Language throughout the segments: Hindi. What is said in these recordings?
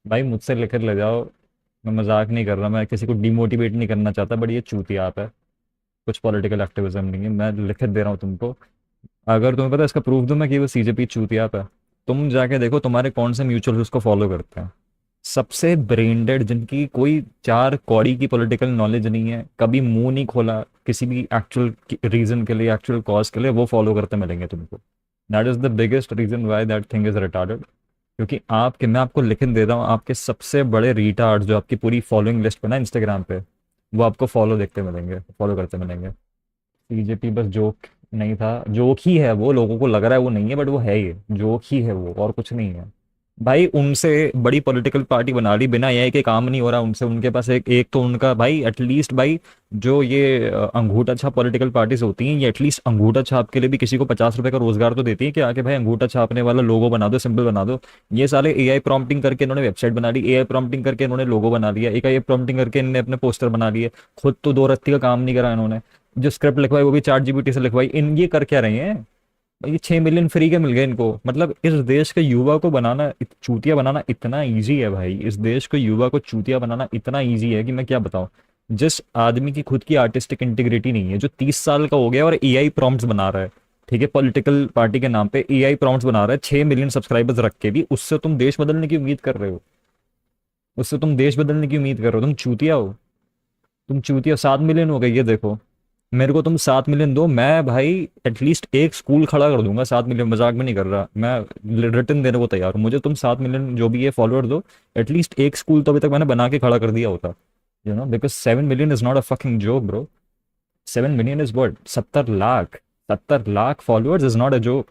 भाई मुझसे लेकर ले जाओ, मैं मजाक नहीं कर रहा, मैं किसी को डिमोटिवेट नहीं करना चाहता, बट ये चूतिया आप है। कुछ पॉलिटिकल एक्टिविज्म नहीं है, मैं लिखित दे रहा हूँ तुमको। अगर तुम्हें पता है इसका प्रूफ दूं मैं कि वो सीजेपी चूतिया आप है। तुम जाके देखो तुम्हारे कौन से म्यूचुअल उसको फॉलो करते हैं। सबसे ब्रेन जिनकी कोई चार कौड़ी की पॉलिटिकल नॉलेज नहीं है, कभी मुंह नहीं खोला किसी भी एक्चुअल रीजन के लिए, एक्चुअल कॉज के लिए, वो फॉलो करते मिलेंगे तुमको। That is the biggest reason why that thing is retarded. क्योंकि आपके, मैं आपको लिखित दे रहा हूँ, आपके सबसे बड़े रिटार्ड जो आपकी पूरी फॉलोइंग लिस्ट पे ना इंस्टाग्राम पे, वो आपको फॉलो देखते मिलेंगे, फॉलो करते मिलेंगे। बीजेपी बस जोक नहीं था, जोक ही है वो, लोगों को लग रहा है वो नहीं है, बट वो है, ये जोक ही है वो, और कुछ नहीं है। भाई उनसे बड़ी पॉलिटिकल पार्टी बना ली, बिना एआई के काम नहीं हो रहा उनसे। उनके पास एक एक तो उनका भाई एटलीस्ट भाई, जो ये अंगूठा छाप पॉलिटिकल पार्टीज होती हैं, ये एटलीस्ट अंगूठा छाप के लिए भी किसी को 50 रुपए का रोजगार तो देती है कि आके भाई अंगूठा छापने वाला लोगो बना दो, सिंबल बना दो। ये साले एआई प्रॉम्प्टिंग करके इन्होंने वेबसाइट बना ली, एआई प्रॉम्प्टिंग करके इन्होंने लोगो बना लिया, एआई प्रॉम्प्टिंग करके इन्होंने अपने पोस्टर बना लिए। खुद तो दो रत्ती का काम नहीं करा इन्होंने। जो स्क्रिप्ट लिखवाई वो भी चैट जीपीटी से लिखवाई। इन ये कर क्या रहे हैं? ये 6 मिलियन फ्री के मिल गए इनको। मतलब इस देश के युवा को बनाना, चूतिया बनाना इतना इजी है भाई, इस देश के युवा को चूतिया बनाना इतना इजी है कि मैं क्या बताऊं। जिस आदमी की खुद की आर्टिस्टिक इंटीग्रिटी नहीं है, जो 30 साल का हो गया और एआई प्रॉम्प्ट्स बना रहा है, ठीक है, पॉलिटिकल पार्टी के नाम पे एआई प्रॉम्प्ट्स बना रहा है, 6 मिलियन सब्सक्राइबर्स रख के भी, उससे तुम देश बदलने की उम्मीद कर रहे हो? उससे तुम देश बदलने की उम्मीद कर रहे हो? तुम चूतिया हो। तुम चूतिया। 7 मिलियन हो गई, ये देखो। मेरे को तुम 7 मिलियन दो, मैं भाई एटलीस्ट एक स्कूल खड़ा कर दूंगा। 7 मिलियन, मजाक में नहीं कर रहा मैं, रिटर्न देने को तैयार हूँ। मुझे तुम 7 मिलियन जो भी ये फॉलोअर दो, एटलीस्ट एक स्कूल तो अभी तक मैंने बना के खड़ा कर दिया होता। Because 7 million is not a fucking joke bro. 7 million is what, 70 lakh. 70 lakh followers is not a joke.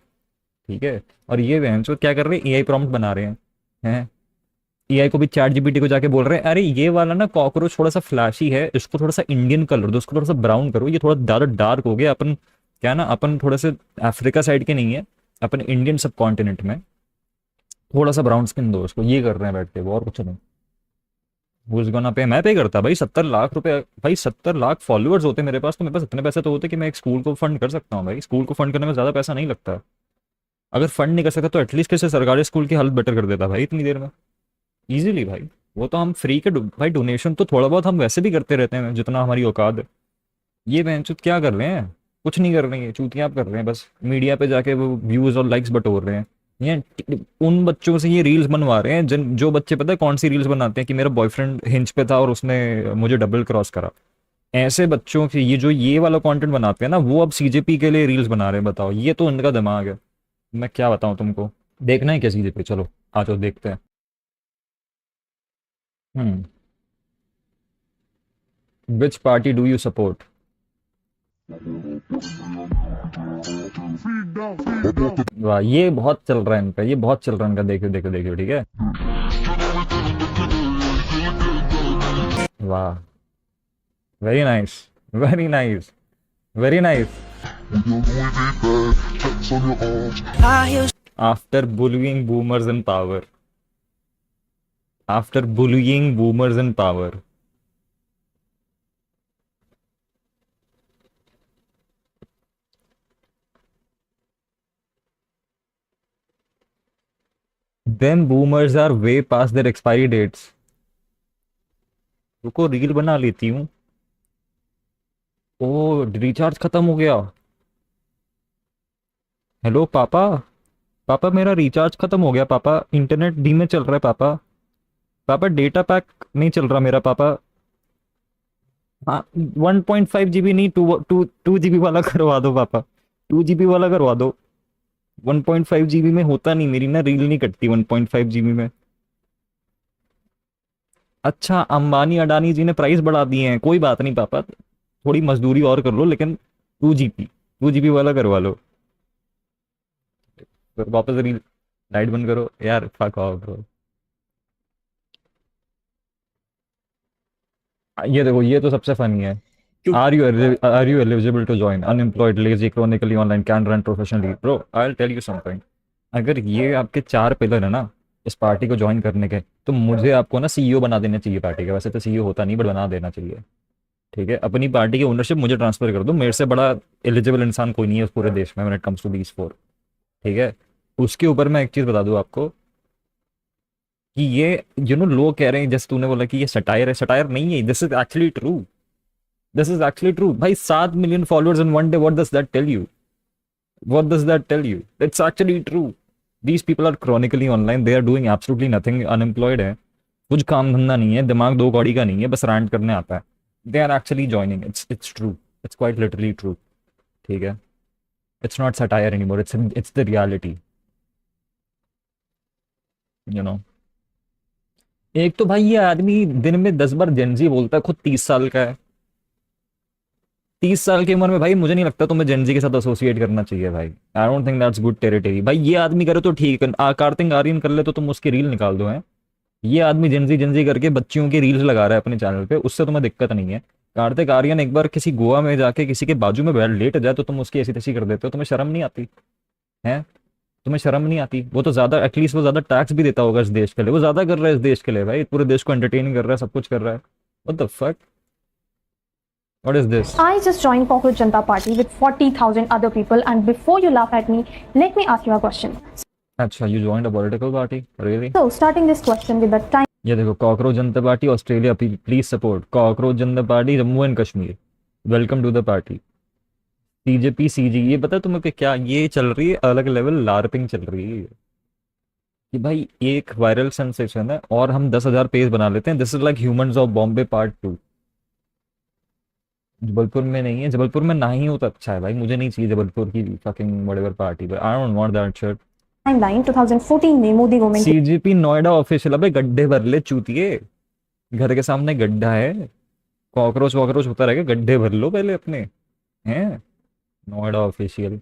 ठीक है। और ये वहन क्या कर रहे हैं, एआई प्रॉम्प्ट बना रहे हैं। एआई को भी, चैट जीपीटी को जाके बोल रहे हैं, अरे ये वाला ना कॉकरोच थोड़ा सा फ्लैशी है, इसको थोड़ा सा इंडियन कलर दो, इसको थोड़ा सा ब्राउन करो, ये थोड़ा ज्यादा डार्क हो गया। अपन क्या ना, अपन थोड़े से अफ्रीका साइड के नहीं है, अपन इंडियन सब कॉन्टिनेंट में, थोड़ा सा ब्राउन स्किन दो उसको। ये कर रहे हैं बैठ के वो, और कुछ नहीं। Who's gonna पे, मैं पे करता भाई 70 लाख रुपए। भाई 70 लाख फॉलोअर्स होते मेरे पास, तो मेरे पास इतने पैसे तो होते कि मैं एक स्कूल को फंड कर सकता हूँ। भाई स्कूल को फंड करने में ज्यादा पैसा नहीं लगता। अगर फंड नहीं कर सकता तो एटलीस्ट किसी सरकारी स्कूल की हालत बेटर कर देता भाई इतनी देर में, इजीली भाई। वो तो हम फ्री के भाई डोनेशन तो थोड़ा बहुत हम वैसे भी करते रहते हैं जितना हमारी औकात है। ये बेंचुत क्या कर रहे हैं? कुछ नहीं कर रहे हैं, चूतियां कर रहे हैं, बस मीडिया पे जाके वो व्यूज और लाइक्स बटोर रहे हैं। ये उन बच्चों से ये रील्स बनवा रहे हैं जिन जो बच्चे, पता है कौन सी रील्स बनाते हैं, कि मेरा बॉयफ्रेंड हिंज पे था और उसने मुझे डबल क्रॉस करा। ऐसे बच्चों की ये जो ये वाला कंटेंट बनाते हैं ना, वो अब सीजेपी के लिए रील्स बना रहे हैं। बताओ, ये तो उनका दिमाग है। मैं क्या बताऊं तुमको। देखना है क्या सीजेपी? चलो आ जाओ देखते हैं। Hmm. Which party do you support? वाह, ये बहुत चल रहा है इनका, ये बहुत चल रहा है इनका, देखियो देखियो देखियो, ठीक है। वाह, very nice, very nice, very nice. After bullying boomers in power, after bullying boomers in power, then boomers are way past their expiry dates. रुको रील बना लेती हूँ। ओ, रिचार्ज खत्म हो गया। हेलो पापा। पापा मेरा रिचार्ज खत्म हो गया पापा, इंटरनेट धीमे चल रहा है पापा। पापा डेटा पैक नहीं चल रहा मेरा पापा। हाँ, 1.5 GB नहीं, टू टू 2 GB वाला करवा दो पापा। 2 GB वाला करवा दो। 1.5 GB में होता नहीं, मेरी ना रील नहीं कटती 1.5 GB में। अच्छा, अंबानी अडानी जी ने प्राइस बढ़ा दिए हैं, कोई बात नहीं पापा, थोड़ी मजदूरी और कर लो, लेकिन 2 GB वाला करवा लो। फिर वापस रील, लाइट बंद करो यार, फक ऑफ ब्रो। ये देखो, ये तो सबसे फनी है। क्यों? Are you eligible to join unemployed lazy chronically online can run professionally? Bro I will tell you something. अगर ये आपके 4 पिलर है ना इस पार्टी को ज्वाइन करने के, तो मुझे आपको ना सीईओ बना देना चाहिए पार्टी का। वैसे तो सीईओ होता नहीं, बट बना देना चाहिए। ठीक है, अपनी पार्टी की ओनरशिप मुझे ट्रांसफर कर दो। मेरे से बड़ा एलिजिबल इंसान कोई नहीं है उस पूरे देश में, when it comes to these four. ठीक है। उसके ऊपर मैं एक चीज बता दूं आपको, कि ये लोग कह रहे हैं, जैसे तूने बोला कि ये सटायर है, सटायर नहीं है, this is actually true. This is actually true भाई। 7 million followers in one day, what does that tell you? What does that tell you? It's actually true. These people are chronically online, they are doing absolutely nothing, unemployed है, कुछ काम धंधा नहीं है, दिमाग दो कौड़ी का नहीं है, बस रैंट करने आता है। They are actually joining, it's true, it's quite literally true. ठीक है, it's not satire anymore, it's the reality. You know एक तो भाई ये आदमी दिन में 10 बार जेनजी बोलता है, खुद 30 साल का है। 30 साल की उम्र में भाई मुझे नहीं लगता तुम्हें जेनजी के साथ एसोसिएट करना चाहिए भाई। I don't think that's good territory भाई। ये आदमी करे तो ठीक है, कार्तिक आर्यन कर ले तो तुम उसकी रील निकाल दो है। ये आदमी जेनजी जेनजी करके बच्चियों की रील्स लगा रहा है अपने चैनल पे, उससे तुम्हें दिक्कत नहीं है। कार्तिक आर्यन एक बार किसी गोवा में जाके किसी के बाजू में बैठ लेट जाए तो तुम उसकी ऐसी तैसी कर देते हो, तुम्हें शर्म नहीं आती है? तुम्हें शर्म नहीं आती? वो तो ज्यादा, एटलीस्ट वो ज्यादा टैक्स भी देता होगा इस देश के लिए, वो ज्यादा कर रहा है इस देश के लिए भाई, पूरे देश को एंटरटेन कर रहा है, सब कुछ कर रहा है। What the fuck, what is this? I just joined Cockroach Janta Party with 40,000 other people, and before you laugh at me, let me ask you a question. अच्छा, you joined a political party, really? So, starting this question with the time ये देखो, cockroach Janata party Australia, please support cockroach Janata party Jammu and Kashmir, welcome to the party. CJP CG, ये पता है तुम्हें कि क्या ये चल रही है, अलग लेवल लार्पिंग चल रही है कि भाई एक वायरल सेंसेशन है और हम 10,000 पेज बना लेते हैं। This is like humans of Bombay part 2। Jabalpur में नहीं है, जबलपुर में ना ही हो तो अच्छा है भाई, मुझे नहीं चाहिए जबलपुर की fucking whatever party, but I don't want that shit. timeline 2014 में Modi government CGP Noida official, अबे गड्ढे भर ले चूतिए, घर के सामने गड्ढा है, कॉकरोच वॉकरोच होता रहेगा, गड्ढे भर लो पहले अपने। हैं नोएडा ऑफिशियल,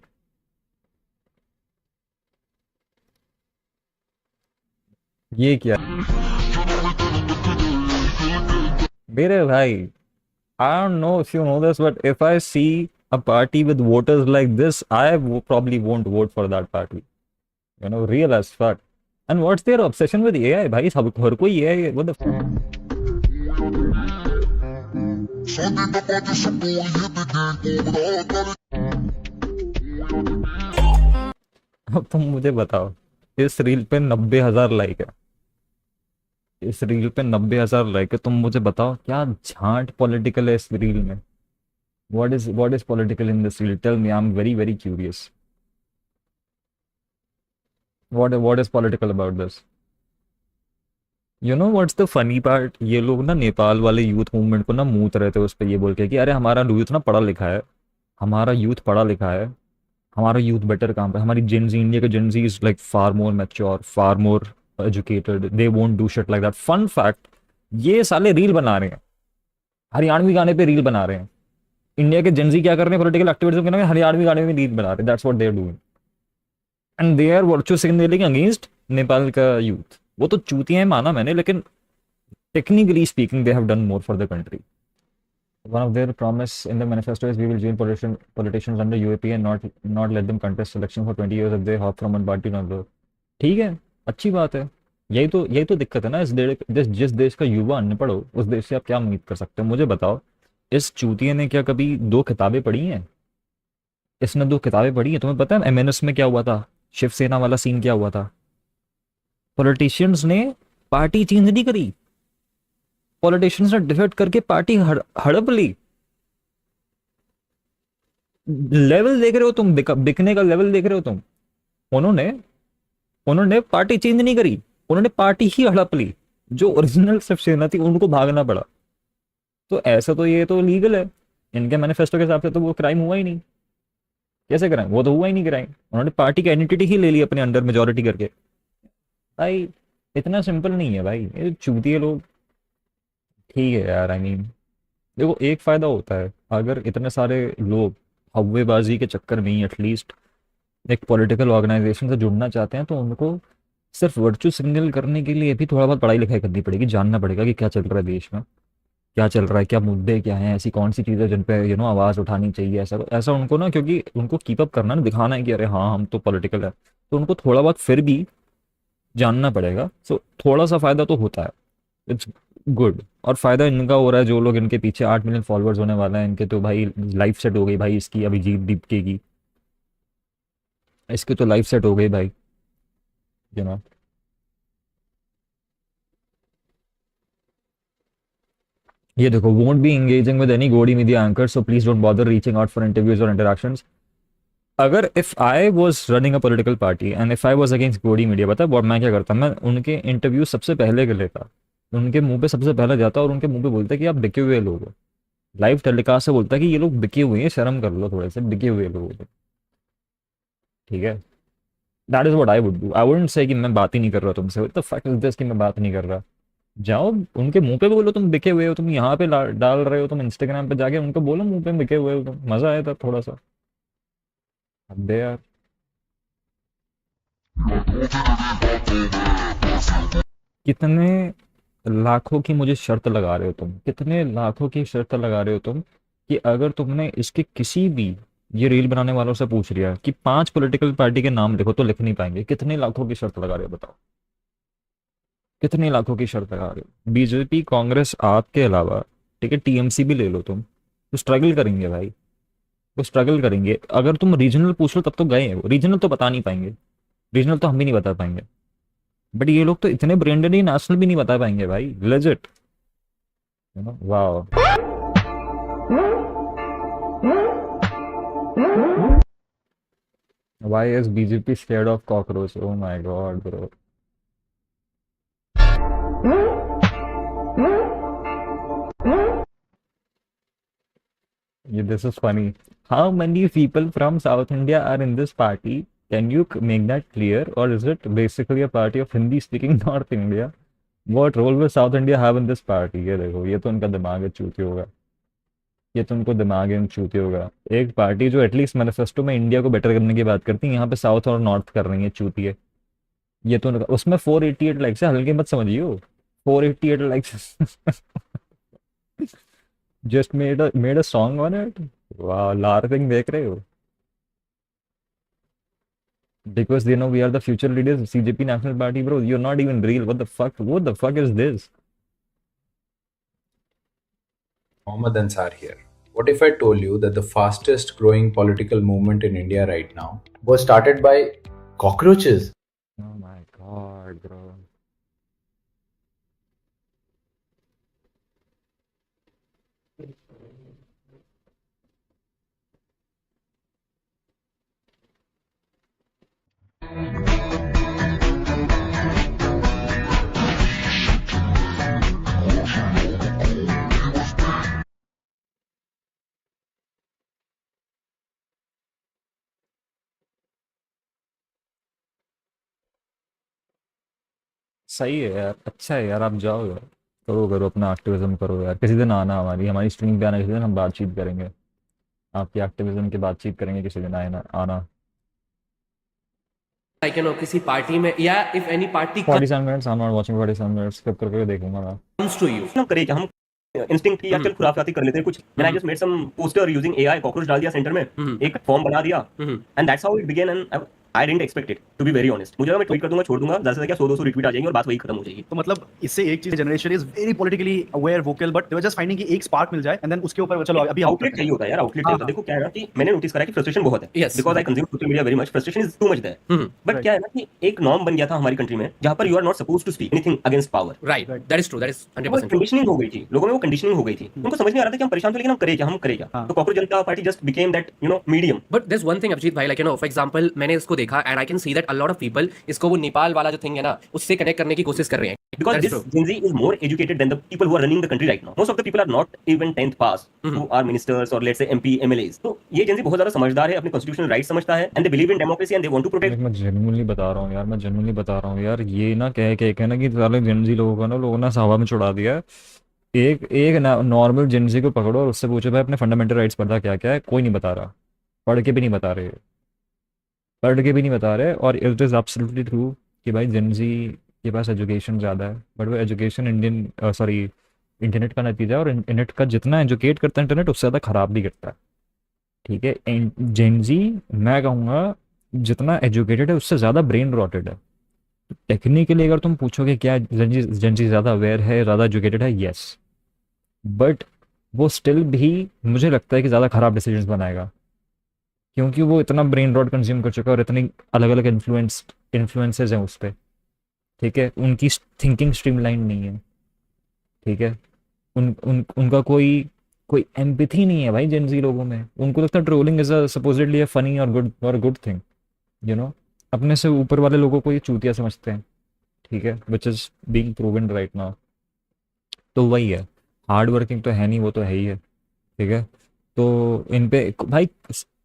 ये क्या मेरे भाई? I don't know if you know this, but if I see a party with voters like this, probably won't vote for that party. Real as fuck. And what's their obsession with AI? भाई सब हर कोई AI, what the fuck? अब तुम मुझे बताओ, इस रील पे 90,000 लाइक है, इस रील पे 90,000 लाइक है, तुम मुझे बताओ क्या झांट पॉलिटिकल है इस रील में? What is political in this reel? Tell me, I'm very very curious. What is political about this? What's the funny part? ये लोग ना नेपाल वाले यूथ मूवमेंट को ना मूत रहे थे उस पर, ये बोल के कि अरे हमारा यूथ ना पढ़ा लिखा है, हमारा यूथ पढ़ा लिखा है, हमारा यूथ बेटर काम पे, हमारी जेनजी, इंडिया के Gen Z is like far more mature, far more educated, they won't do shit like that. Fun fact, ये साले रील बना रहे हैं, हरियाणवी गाने पे रील बना रहे हैं। इंडिया के जेनजी क्या कर रहे हैं पॉलिटिकल एक्टिविज्म के नाम में? हरियाणवी गाने में रील बना रहे हैं, that's what they are doing, and they are virtual signalling against Nepal का यूथ। वो तो चूतियां हैं माना मैंने, लेकिन technically speaking they have done more for the country. One of their promise in the manifesto is we will join politicians under UAP and not let them contest election for 20 years if they hop from one party to another। ठीक है, अच्छी बात है। यही तो दिक्कत है ना, जिस देश का युवा अनपढ़ हो उस देश से आप क्या उम्मीद कर सकते हो? मुझे बताओ, इस चूतिए ने क्या कभी 2 किताबें पढ़ी हैं? इसने 2 किताबें पढ़ी है? तुम्हें पता है एमएनएस में क्या हुआ था, शिवसेना वाला सीन क्या हुआ था? पॉलिटिशियंस ने पार्टी चेंज नहीं करी, पॉलिटिशियंस ने डिफेक्ट करके पार्टी हड़प ली। लेवल देख रहे हो तुम, बिकने का लेवल देख रहे हो तुम? उन्होंने उन्होंने पार्टी चेंज नहीं करी, उन्होंने पार्टी ही हड़प ली। जो ओरिजिनल शिवसेना थी उनको भागना पड़ा। तो ऐसा तो ये तो लीगल है, इनके मैनिफेस्टो के हिसाब से तो वो क्राइम हुआ ही नहीं। कैसे कराएं? वो तो हुआ ही नहीं क्राइम, उन्होंने पार्टी की आइडेंटिटी ही ले ली अपने अंडर मेजोरिटी करके। भाई इतना सिंपल नहीं है भाई, ये चूतिए लोग। ठीक है यार, आई मीन देखो, एक फायदा होता है, अगर इतने सारे लोग हव्वेबाजी के चक्कर में ही एटलीस्ट एक पॉलिटिकल ऑर्गेनाइजेशन से जुड़ना चाहते हैं, तो उनको सिर्फ वर्चू सिग्नल करने के लिए भी थोड़ा बहुत पढ़ाई लिखाई करनी पड़ेगी, जानना पड़ेगा कि क्या चल रहा है देश में, क्या चल रहा है, क्या मुद्दे क्या हैं, ऐसी कौन सी चीज़ें जिन पे आवाज़ उठानी चाहिए, ऐसा ऐसा उनको ना, क्योंकि उनको कीप अप करना ना, दिखाना है कि अरे हाँ हम तो पॉलिटिकल है, तो उनको थोड़ा बहुत फिर भी जानना पड़ेगा। सो थोड़ा सा फायदा तो होता है, इट्स गुड। और फायदा इनका हो रहा है, जो लोग इनके पीछे 8 मिलियन फॉलोअर्स होने वाला है इनके, तो भाई लाइफ सेट हो गई भाई इसकी, अभिजीत दीपके की, इसकी तो लाइफ सेट हो गई भाई। यू नो ये देखो, won't be engaging with any Godi media anchor, so please don't bother reaching out for interviews or interactions. अगर if I was running a political party and if I was against गोडी मीडिया, पता है बहुत मैं क्या करता, मैं उनके इंटरव्यू सबसे पहले कर लेता, उनके मुंह पे सबसे पहले जाता और उनके मुंह पे बोलता कि आप बिके हुए लोग हो। लाइव टेलीकास्ट से बोलता कि ये लोग बिके हुए हैं, शर्म कर लो थोड़े से, बिके हुए लोग हो। ठीक है, that is what I would do. I wouldn't say कि मैं बात ही नहीं कर रहा तुमसे, what the fuck is this कि मैं बात नहीं कर रहा। जाओ उनके मुंह पे बोलो तुम बिके हुए हो, तुम यहाँ पे डाल रहे हो, तुम इंस्टाग्राम पे जाके उनको बोलो मुंह पे बिके हुए हो, तुम मजा आया था थोड़ा सा। अबे यार, कितने लाखों की मुझे शर्त लगा रहे हो तुम, कितने लाखों की शर्त लगा रहे हो तुम कि अगर तुमने इसके किसी भी ये रील बनाने वालों से पूछ लिया कि 5 पॉलिटिकल पार्टी के नाम लिखो, तो लिख नहीं पाएंगे। कितने लाखों की शर्त लगा रहे हो बताओ, कितने लाखों की शर्त लगा रहे हो। बीजेपी, कांग्रेस, आप के अलावा ठीक है टीएमसी भी ले लो तुम, तो स्ट्रगल करेंगे भाई, वो स्ट्रगल करेंगे। अगर तुम रीजनल पूछ लो तब तो गए हैं वो, रीजनल तो बता नहीं पाएंगे, रीजनल तो हम भी नहीं बता पाएंगे। बट ये लोग तो इतने ब्रांडेड ही नेशनल भी नहीं बता पाएंगे भाई, लेजिट। वाह, why is BJP scared of cockroach? Oh my god, bro. Yeah, this is funny. How many people from South India are in this party? Can you make that clear? Or is it basically a party of Hindi speaking North India? What role will South India have in this party? ये देखो, ये तो उनका दिमाग है चूती होगा, ये तो उनको दिमाग है चूती होगा। एक पार्टी जो एटलीस्ट मैनिफेस्टो में इंडिया को बेटर करने की बात करती है, यहाँ पे साउथ और नॉर्थ कर रही है चूती है। ये तो उसमें 488 लाइक्स है, हल्के मत समझियो। 488 likes just made a song on it. वाह, लार्पिंग देख रहे हो? Because they know we are the future leaders, CJP National Party, bro. You're not even real. What the fuck? What the fuck is this? Mohammed Ansar here. What if I told you that the fastest growing political movement in India right now was started by cockroaches? Oh my god, bro. सही है यार, अच्छा है यार, आप जाओ यार, करो करो अपना एक्टिविज्म करो यार। किसी दिन आना, हमारी हमारी स्ट्रीम पे आना, किसी दिन हम बातचीत करेंगे, आपकी एक्टिविज्म की बातचीत करेंगे किसी दिन, आए ना आना। like किसी पार्टी में या if any party 47 minutes, I am not watching 47 minutes, skip करके देखूंगा मैं। comes to you, हम करें क्या, हम इंस्टिंक्ट की या चल खुराफाती कर लेते हैं कुछ। मैंने I just made some poster using AI, cockroach डाल दिया सेंटर में, एक फॉर्म बना दिया, and that's how it began. And I didn't expect it, to be very honest. मुझे लगा मैं ट्वीट कर दूंगा, छोड़ दूंगा, ज्यादा से ज्यादा 100-200 रिट्वीट आ जाएंगे और बात वही खत्म हो जाएगी। तो मतलब इससे एक चीज, generation is very politically aware, vocal, but they were just finding कि एक स्पार्क मिल जाए एंड देन उसके ऊपर चलो अभी आउटलेट चाहिए होता है यार, आउटलेट चाहिए होता है। देखो क्या है ना कि मैंने नोटिस करा कि फ्रस्ट्रेशन बहुत है, Yes. Because I consume social media very much, frustration is too much there. But क्या है ना कि एक नॉर्म बन गया था हमारी कंट्री में जहां पर you are not supposed to speak anything against power. right, that is true, that is 100% true. Conditioning हो गई थी लोगों में, वो कंडीशनिंग हो गई थी। उनको समझ नहीं आ रहा था कि हम परेशान थे, लेकिन हम करें क्या, हम करें क्या। तो cockroach Janata party just became that medium. But there's one thing Abhijeet भाई, like for example मैंने इसको देखा and I can see that a lot of people इसको वो नेपाल वाला जो थिंग है ना उससे कनेक्ट करने की कोशिश कर रहे हैं। Because That is this true. Gen Z is more educated than the people who are running the country right now. Most of the people are not even 10th pass, who are ministers or let's say MP, MLAs. तो ये Gen Z बहुत ज्यादा समझदार है, अपने constitutional rights समझता है, and they believe in democracy and they want to protect. मैं जेन्युइनली बता रहा हूँ यार, मैं जेन्युइनली बता रहा हूँ यार, ये ना कह के ना कि साले जेनजी लोगों का ना, लोगों ने हवा में चढ़ा दिया है। एक एक नॉर्मल जेनजी को पकड़ो और उससे पूछो भाई अपने फंडामेंटल राइट्स पढ़ा क्या क्या है, कोई नहीं बता रहा, पढ़ के भी नहीं बता रहे, पढ़ के भी नहीं बता रहे। और इट इज़ एब्सोल्युटली ट्रू कि भाई जेनजी के पास एजुकेशन ज़्यादा है, बट वो एजुकेशन इंटरनेट का नतीजा है, और इंटरनेट का जितना एजुकेट करता है इंटरनेट, उससे ज़्यादा ख़राब भी करता है। ठीक है, जेनजी मैं कहूँगा जितना एजुकेटेड है उससे ज़्यादा ब्रेन रॉटेड है। टेक्निकली अगर तुम पूछोगे क्या जेनजी ज़्यादा अवेयर है, ज़्यादा एजुकेटेड है, यस, बट वो स्टिल भी मुझे लगता है कि ज़्यादा ख़राब डिसीजंस बनाएगा, क्योंकि वो इतना ब्रेन रॉट कंज्यूम कर चुका है और इतनी अलग अलग इन्फ्लुएंसेस हैं उस पर। ठीक है, उनकी थिंकिंग स्ट्रीमलाइन नहीं है। ठीक है, उनका कोई एम्पैथी नहीं है भाई जेन ज़ी लोगों में। उनको लगता है trolling is a supposedly a funny और गुड थिंग, यू नो। अपने से ऊपर वाले लोगों को ये चूतिया समझते हैं, ठीक है, which is being proven right now. तो वही है, हार्ड वर्किंग तो है नहीं, वो तो है ही है, ठीक है। तो इन पे भाई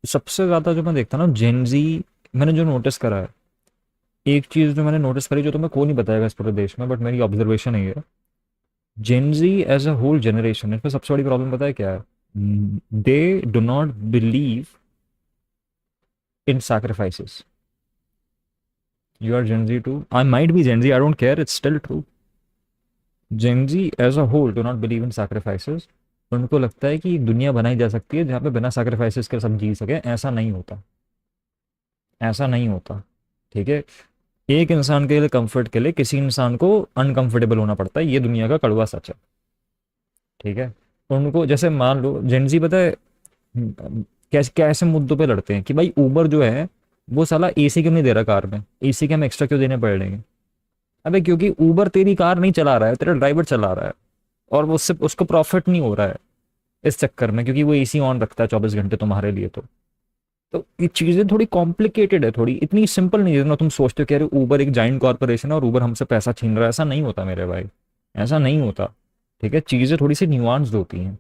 सबसे ज़्यादा जो मैं देखता ना जेन ज़ी, मैंने जो नोटिस करा है, एक चीज़ जो मैंने नोटिस करी, जो तुम्हें कोई नहीं बताएगा इस पूरे देश में, बट मेरी ऑब्जर्वेशन है ये, जेन ज़ी एज अ होल जनरेशन, इसमें सबसे बड़ी प्रॉब्लम पता है क्या है? They do not believe in sacrifices. You are Gen Z too. I might be Gen Z. I don't care. It's still true. Gen Z as a whole do not believe in sacrifices. उनको लगता है कि एक दुनिया बनाई जा सकती है जहाँ पे बिना सैक्रिफाइसेस के सब जी सके। ऐसा नहीं होता, ऐसा नहीं होता, ठीक है। एक इंसान के लिए कंफर्ट के लिए किसी इंसान को अनकंफर्टेबल होना पड़ता है, ये दुनिया का कड़वा सच है, ठीक है। उनको जैसे मान लो जेन ज़ी पता है कैसे कैसे मुद्दों पे लड़ते हैं कि भाई ऊबर जो है वो साला एसी क्यों नहीं दे रहा कार में, एसी के हम एक्स्ट्रा क्यों देने पड़ रहे हैं? अबे क्योंकि ऊबर तेरी कार नहीं चला रहा है, तेरा ड्राइवर चला रहा है, और वो उससे उसको प्रॉफिट नहीं हो रहा है इस चक्कर में, क्योंकि वो एसी ऑन रखता है 24 घंटे तुम्हारे लिए। तो ये चीज़ें थोड़ी कॉम्प्लिकेटेड है, थोड़ी इतनी सिंपल नहीं है जितना तुम सोचते हो कि अरे ऊबर एक जाइंट कॉर्पोरेशन है और ऊबर हमसे पैसा छीन रहा है। ऐसा नहीं होता मेरे भाई, ऐसा नहीं होता, ठीक है। चीज़ें थोड़ी सी न्यूआंस्ड होती हैं,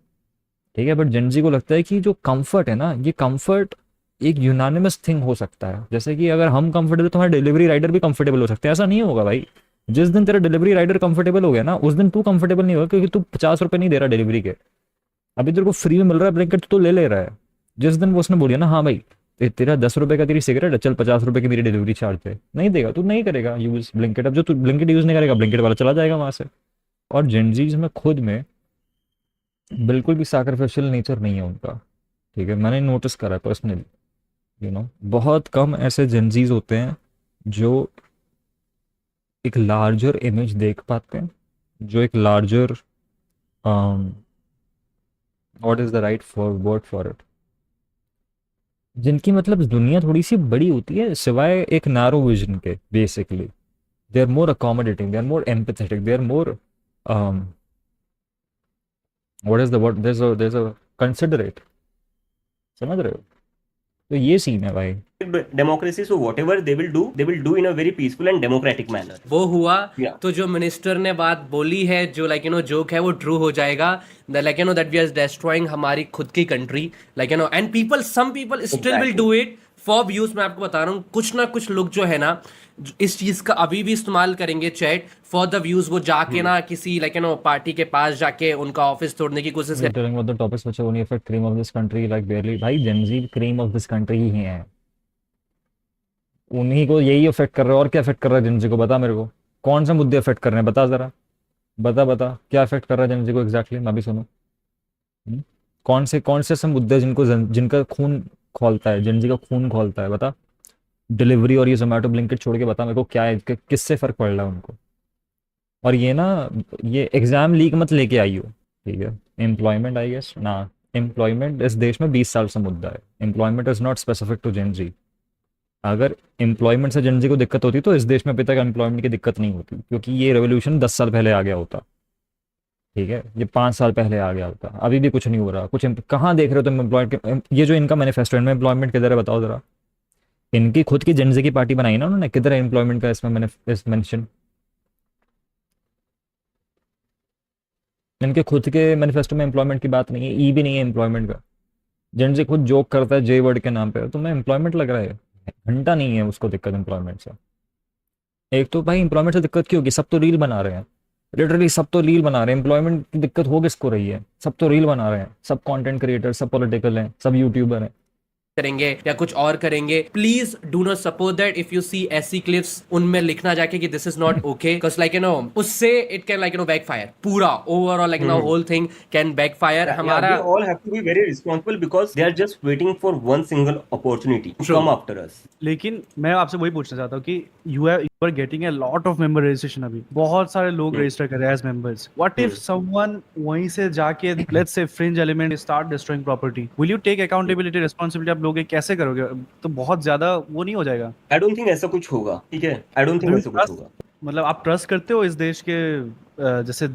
ठीक है। बट जेन ज़ी को लगता है कि जो कंफर्ट है ना, ये कंफर्ट एक यूनानिमस थिंग हो सकता है। जैसे कि अगर हम कंफर्टेबल, तो हमारे डिलीवरी राइडर भी कंफर्टेबल हो सकते हैं। ऐसा नहीं होगा भाई। जिस दिन तेरा डिलीवरी राइडर कंफर्टेबल हो गया ना, उस दिन तू कंफर्टेबल नहीं होगा, क्योंकि तू 50 रुपये नहीं दे रहा डिलीवरी के। अभी तेरे को फ्री में मिल रहा है ब्लैंकेट, तो ले ले रहा है। जिस दिन वो उसने बोलिया ना, हाँ भाई तेरा 10 रुपये का तेरी सिगरेट है, चल 50 रुपये की मेरी डिलीवरी चार्ज है, नहीं देगा, तू नहीं करेगा यूज ब्लैंकेट। अब जो तू ब्लैंकेट यूज नहीं करेगा, ब्लैंकेट वाला चला जाएगा वहां से। और जेन ज़ीज में खुद में बिल्कुल भी सैक्रिफिशियल नेचर नहीं है उनका, ठीक है। मैंने नोटिस करा है पर्सनली, यू नो। बहुत कम ऐसे जेन ज़ीज होते हैं जो एक लार्जर इमेज देख पाते हैं, जो एक larger what is the right for word for it, जिनकी मतलब दुनिया थोड़ी सी बड़ी होती है सिवाय एक नैरो विजन के। Basically they are more accommodating, they are more empathetic, they are more what is the word, there is a considerate, समझ रहे हो? तो ये सीन है भाई। democracy, so whatever they will do in a very peaceful and democratic manner. वो हुआ Yeah. तो जो मिनिस्टर ने बात बोली है, जो लाइक जोक है, वो ट्रू हो जाएगा। Like that we are destroying हमारी खुद की country, like and people, some people still will do it for views. मैं आपको बता रहा हूँ, कुछ ना कुछ लोग जो है ना, इस चीज का अभी भी इस्तेमाल करेंगे चैट फॉर द व्यूज। वो जाके ना किसी लाइक पार्टी के पास जाके उनका ऑफिस तोड़ने की कोशिश We're talking about the topics which only affect cream of this country like barely। भाई Gen Z cream of this country ही है, उन्हीं को यही अफेक्ट कर रहा है। और क्या अफेक्ट कर रहा है Gen Z को, बता मेरे को। कौन से मुद्दे अफेक्ट कर रहे हैं, बता जरा, बता क्या अफेक्ट कर रहा है Gen Z को एग्जैक्टली, मैं भी सुनूं। कौन से ऐसे मुद्दे जिनका खून खोलता है, Gen Z का खून खोलता है, बता। डिलीवरी और ये जोमेटो ब्लिंकिट छोड़ के बता मेरे को, क्या है, किससे फर्क पड़ रहा है उनको। और ये ना, ये एग्जाम लीक मत लेके आई हो, ठीक है। एम्प्लॉयमेंट आई गेस ना, एम्प्लॉयमेंट इस देश में 20 साल से मुद्दा है। Employment is not specific to Gen Z. अगर एम्प्लॉयमेंट से जेन जी को दिक्कत होती तो इस देश में अभी तक एम्प्लॉयमेंट की दिक्कत नहीं होती, क्योंकि ये रेवोल्यूशन 10 साल पहले आ गया होता, ठीक है। ये 5 साल पहले आ गया होता, अभी भी कुछ नहीं हो रहा। कुछ कहाँ देख रहे हो तुम एम्प्लॉयमेंट? ये जो इनका मैनिफेस्टो है, एम्प्लॉयमेंट किधर है बताओ जरा। इनकी खुद की जेन जी की पार्टी बनाई ना उन्होंने, किधर है एम्प्लॉयमेंट का इसमें मेंशन? इनके खुद के मैनिफेस्टो में एम्प्लॉयमेंट की बात नहीं है, ई भी नहीं है एम्प्लॉयमेंट का। जेन जी खुद जोक करता है जे वर्ड के नाम पे, तुम्हें एम्प्लॉयमेंट लग रहा है? घंटा नहीं है उसको दिक्कत एम्प्लॉयमेंट से। एक तो भाई एम्प्लॉयमेंट से दिक्कत क्यों होगी, सब तो रील बना रहे हैं, लिटरली सब तो रील बना रहे हैं। एम्प्लॉयमेंट की दिक्कत हो किसको रही है? सब तो रील बना रहे हैं, सब कंटेंट क्रिएटर, सब पॉलिटिकल हैं, सब यूट्यूबर हैं। करेंगे या कुछ और करेंगे। Please do not support that. If you see ऐसी क्लिप्स, उनमें लिखना जाके कि this is not okay, because like उससे इट कैन लाइक बैकफायर। पूरा overall like whole thing can backfire. हमारा they all have to be very responsible because they are just waiting for one single opportunity to True. come after us. लेकिन मैं आपसे वही पूछना चाहता हूँ कि यू हैव पर getting a lot of member registration अभी बहुत सारे लोग रजिस्टर कर रहे हैं as members. What if someone वहीं से जाके let's say fringe element start destroying property? Will you take accountability responsibility? आप लोग ये कैसे करोगे? तो बहुत ज्यादा वो नहीं हो जाएगा? आई डोंट थिंक ऐसा कुछ होगा, ठीक है, I don't think Do you ऐसा कुछ trust- होगा। मतलब आप ट्रस्ट करते हो इस देश के जैसे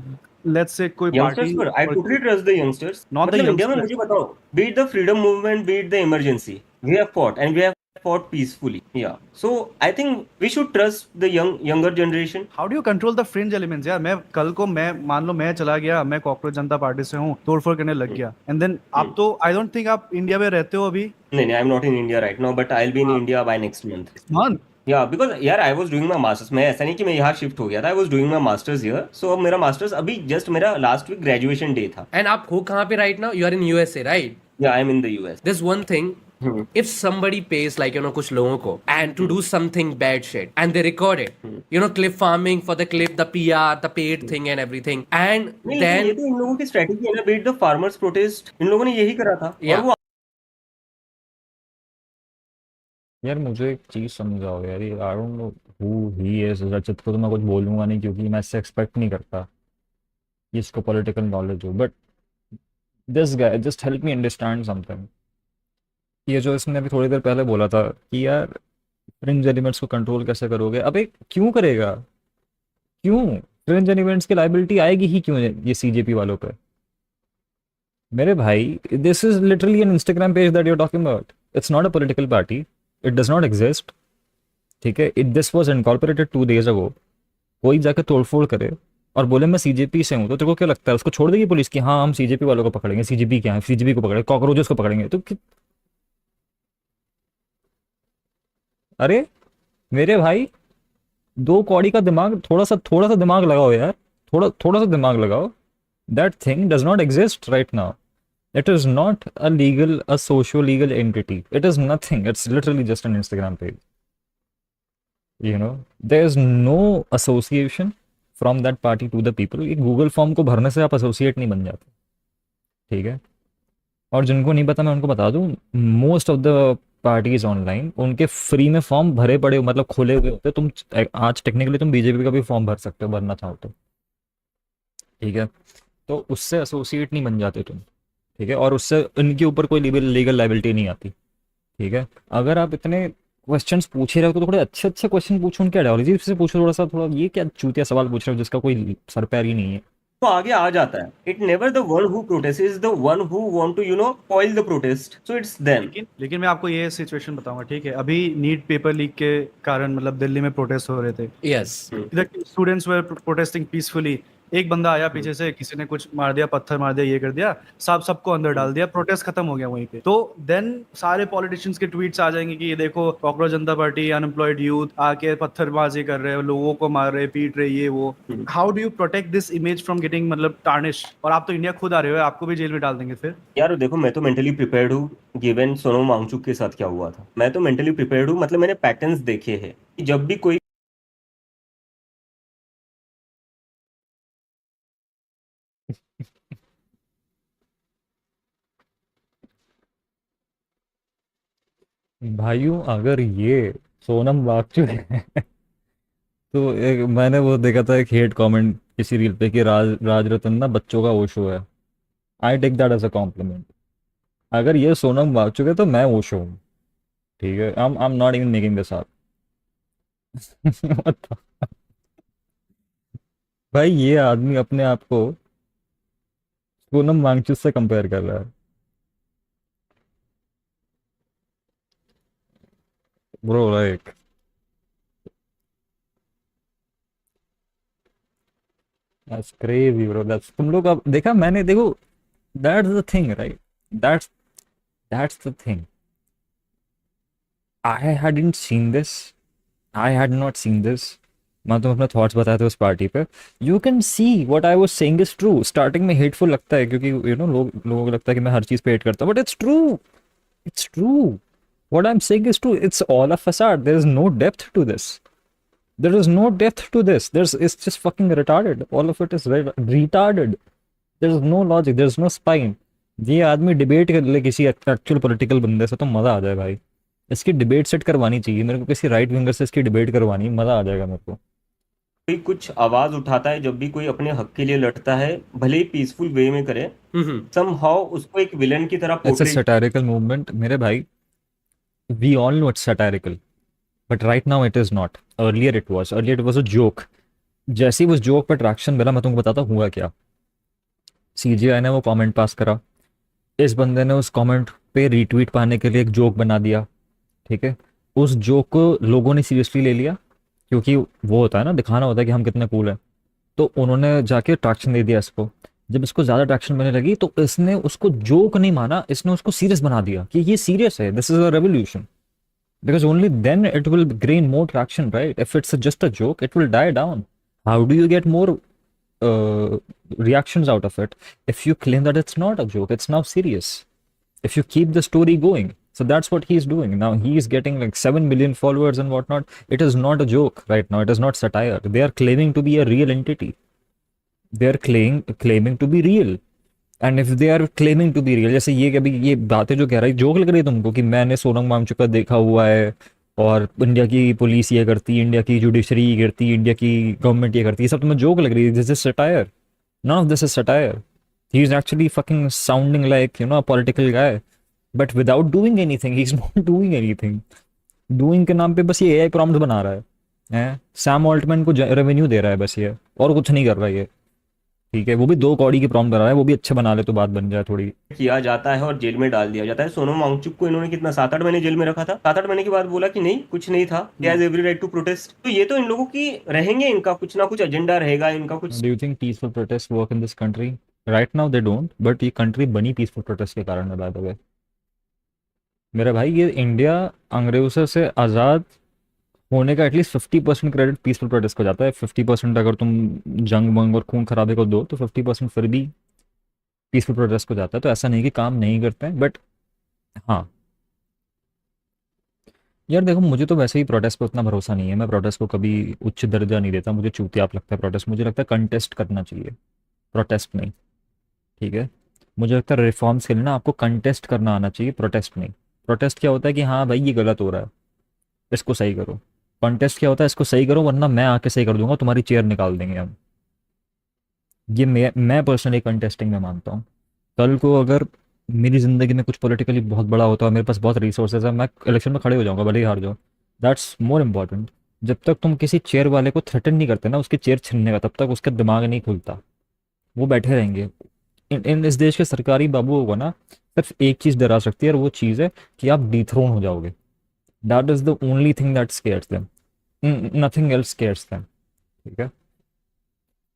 लेट्स से कोई यंगस्टर्स पर I party totally trust the youngsters. Not the मतलब इंडिया में youngsters. मुझे बताओ, be it the freedom movement, be it the emergency, we have fought and we have fought peacefully, yeah, so I think we should trust the younger generation. How do you control the fringe elements यार? मैं कल को मैं मान लो मैं चला गया, मैं कॉकरोच जनता पार्टी से हूँ, तोड़फोड़ करने लग गया, एंड देन आप तो आई डोंट थिंक आप इंडिया में रहते हो अभी नहीं, आई am not in India right now, but I will be in India by next month. Month. या बिकॉज यार आई वाज डूइंग माय मास्टर्स, मैं ऐसा नहीं कि मैं यहाँ शिफ्ट हो गया था, I was doing my masters here, so अब मेरा मास्टर्स अभी जस्ट मेरा लास्ट वीक ग्रेजुएशन डे था। एंड आप हो कहाँ पे right now? You are in USA, right? Yeah I am in the US. There's one thing, if somebody pays like कुछ लोगों को and to do something bad shit and they record it, clip farming for the clip, the PR, the paid thing and everything, and नहीं, लेकिन ये then तो इन लोगों की स्ट्रेटेजी है ना, बीट द फार्मर्स प्रोटेस्ट, इन लोगों ने यही करा था। Yeah. और वो यार मुझे एक चीज़ समझाओ यार, ये I don't know who he is. रचित को तो मैं कुछ बोलूँगा नहीं क्योंकि मैं इससे एक्सपेक्ट नहीं करता कि इसको पॉलिटिकल नॉलेज हो, but this guy just help me understand something. ये जो इसने अभी थोड़ी देर पहले बोला था कि यार फ्रिंज एलिमेंट्स को कंट्रोल कैसे करोगे, अबे क्यों करेगा? क्यों फ्रिंज एलिमेंट्स की लाइबिलिटी आएगी ही क्यों ये सीजेपी वालों पे? मेरे भाई, this is literally an Instagram page that you are talking about. It's not a political party, it does not exist, ठीक है। This was incorporated 2 days ago. कोई जाकर तोड़फोड़ करे और बोले मैं सीजेपी से हूँ, तो तेरे को क्या लगता है उसको छोड़ देगी पुलिस कि हाँ हम सीजेपी वालों को पकड़ेंगे? सीजेपी क्या है? सीजेपी को पकड़े, कॉकरोचेस को पकड़ेंगे तो अरे मेरे भाई, 2 कौड़ी का दिमाग, थोड़ा सा दिमाग लगाओ यार, थोड़ा सा दिमाग लगाओ। That thing does not exist right now. It is not a socio-legal entity. It is nothing. It's literally just an Instagram page. There is no association from that party to the people. ये Google फॉर्म को भरने से आप एसोसिएट नहीं बन जाते, ठीक है। और जिनको नहीं पता मैं उनको बता दूं, most of the parties online उनके फ्री में फॉर्म भरे पड़े, मतलब खोले हुए होते। तुम आज टेक्निकली तुम बीजेपी का भी फॉर्म भर सकते हो, भरना चाहो तो, ठीक है। तो उससे एसोसिएट नहीं बन जाते तुम, ठीक है। और उससे इनके ऊपर कोई लीगल लाइबिलिटी नहीं आती, ठीक है। अगर आप इतने क्वेश्चंस पूछ ही रहे हो तो थोड़े अच्छे क्वेश्चन पूछो, उनके आइडियोलॉजी से पूछो थोड़ा ये क्या चूतिया सवाल पूछ रहे हो जिसका कोई सर पैर ही नहीं है। तो आगे आ जाता है। It never the one who protest is the one who want to spoil the protest, so it's them. लेकिन मैं आपको ये सिचुएशन बताऊंगा, ठीक है। अभी नीट पेपर लीक के कारण मतलब दिल्ली में प्रोटेस्ट हो रहे थे। yes, students were protesting peacefully. एक बंदा आया पीछे से, किसी ने कुछ मार दिया, पत्थर मार दिया, ये कर दिया, सबको अंदर डाल दिया, प्रोटेस्ट खत्म हो गया वहीं पे। तो देन सारे पॉलिटिशियंस के ट्वीट्स आ जाएंगे कि ये देखो कॉकरोच जनता पार्टी, अनएम्प्लॉयड यूथ आके पत्थरबाजी कर रहे हैं, लोगों को मार रहे, पीट रहे, ये वो। How do you protect this image from getting मतलब टार्निश? और आप तो इंडिया खुद आ रहे हो, आपको भी जेल में डाल देंगे फिर। यार देखो, मैं तो मेंटली प्रिपेयर्ड हूँ, गिवन सोनम वांगचुक के साथ क्या हुआ था। मैं तो मेंटली प्रिपेयर्ड हूँ, मतलब मैंने पैटर्न्स देखे हैं कि जब भी कोई भाइयों, अगर ये सोनम वांगचुक है तो मैंने वो देखा था एक हेट कमेंट किसी रील पे कि राज रतन ना बच्चों का ओशो है। I take that as a compliment. अगर ये सोनम वांगचुक है तो मैं ओशो हूँ, ठीक है। I am not even making this up. भाई ये आदमी अपने आप को सोनम वांगचुक से कंपेयर कर रहा है। Bro like that's crazy bro. That's तुम लोग अब देखा मैंने, देखो that's the thing right, that's the thing. I hadn't seen this, I had not seen this. मैं तुम्हें अपने थॉट्स बताए थे उस पार्टी पे। You can see what I was saying is true. Starting में हेटफुल लगता है क्योंकि लोगों को लगता है कि मैं हर चीज पे हेट करता हूँ, but it's true, it's true. What I'm saying is true. It's all a facade. There is no depth to this. There is no depth to this. It's just fucking retarded. All of it is retarded. There is no logic. There is no spine. ये आदमी डिबेट कर ले किसी एक्चुअल पॉलिटिकल बंदे से तो मजा आ जाए भाई। इसकी डिबेट सेट करवानी चाहिए मेरे को, किसी राइट विंगर से इसकी डिबेट करवानी, मज़ा आ जाएगा मेरे को। कोई कुछ आवाज उठाता है, जब भी कोई अपने हक के लिए लड़ता है, भले ही पीसफुल वे में करे, समहाउ उसको एक विलन की तरह it's a portray satirical movement मेरे भाई, we all know it's satirical, but right now it is not. Earlier it was a joke. जैसे ही उस जोक पर ट्रैक्शन मिला, मैं तुमको बताता हुआ क्या। सीजीआई ने वो कमेंट पास करा, इस बंदे ने उस कमेंट पे रीट्वीट पाने के लिए एक जोक बना दिया, ठीक है। उस जोक को लोगों ने सीरियसली ले लिया, क्योंकि वो होता है ना, दिखाना होता है कि हम कितने कूल हैं। तो उन्होंने जाके ट्रैक्शन दे दिया इसको। जब इसको ज़्यादा ट्रैक्शन मिलने लगी तो इसने उसको जोक नहीं माना, इसने उसको सीरियस बना दिया कि ये सीरियस है, this is a revolution. Because only then it will gain more traction, right? If it's just a joke, it will die down. How do you get more reactions out of it if you claim that it's not a joke, it's now serious? If you keep the story going. So that's what he's doing. Now he is getting like 7 million followers and whatnot. It is not a joke right now. It is not satire. They are claiming to be a real entity. They are claiming to be real. And if they are claiming to be real, जैसे ये कभी ये बातें जो कह रहा है, जोक लग रही है तुमको कि मैंने सोनम वांगचुक का देखा हुआ है, और इंडिया की पुलिस ये करती, इंडिया की जुडिशरी ये करती, इंडिया की गवर्नमेंट ये करती, ये सब तुम्हें जोक लग रही है। This is satire, none of this is satire. He is actually fucking sounding like a political guy, but without doing anything. He is not doing anything. Doing के नाम पे बस ये एआई प्रॉम्प्ट बना रहा है सैम ऑल्टमैन को रेवेन्यू दे रहा है बस, ये और कुछ नहीं कर रहा है ये, ठीक है। वो भी 2 कौड़ी की प्रॉम्प्ट बना रहा है, वो भी अच्छे बना ले तो बात बन जाए थोड़ी। किया जाता है और जेल में डाल दिया जाता है। सोनम वांगचुक को इन्होंने कितना 7-8 महीने जेल में रखा था। 7-8 महीने के बाद बोला कि नहीं, कुछ नहीं था, he has every right to protest. तो ये तो इन लोगों की रहेंगे, इनका कुछ ना कुछ एजेंडा रहेगा, इनका कुछ। Do you think peaceful protest work in this country? Right now they don't, but ये कंट्री बनी पीसफुल प्रोटेस्ट के कारण है, बाय द वे। मेरा भाई, ये इंडिया अंग्रेजों से आज़ाद होने का एटलीस्ट 50% क्रेडिट पीसफुल प्रोटेस्ट को जाता है। 50% अगर तुम जंग वंग और खून खराबे को दो, तो 50% फिर भी पीसफुल प्रोटेस्ट को जाता है। तो ऐसा नहीं कि काम नहीं करते हैं, बट हाँ यार देखो, मुझे तो वैसे ही प्रोटेस्ट पे उतना भरोसा नहीं है। मैं प्रोटेस्ट को कभी उच्च दर्जा नहीं देता, मुझे चूतियाप लगता है प्रोटेस्ट। मुझे लगता है कंटेस्ट करना चाहिए, प्रोटेस्ट नहीं, ठीक है। मुझे लगता है रिफॉर्म्स के लिए ना आपको कंटेस्ट करना आना चाहिए, प्रोटेस्ट नहीं। प्रोटेस्ट क्या होता है कि हाँ भाई ये गलत हो रहा है, इसको सही करो। कॉन्टेस्ट क्या होता है, इसको सही करो वरना मैं आके सही कर दूंगा, तुम्हारी चेयर निकाल देंगे हम। ये मैं पर्सनली कंटेस्टिंग में मानता हूँ। कल को अगर मेरी ज़िंदगी में कुछ पॉलिटिकली बहुत बड़ा होता है, मेरे पास बहुत रिसोर्सेज है, मैं इलेक्शन में खड़े हो जाऊंगा, भले ही हार जाऊँ। That's more important. जब तक तुम किसी चेयर वाले को थ्रेटन नहीं करते ना उसकी चेयर छीनने का, तब तक उसका दिमाग नहीं खुलता, वो बैठे रहेंगे। इस देश के सरकारी बाबुओं को ना सिर्फ एक चीज़ डरा सकती है, और वो चीज़ है कि आप डिथ्रोन हो जाओगे। That is the only thing that scares them, nothing else scares them, ठीक है।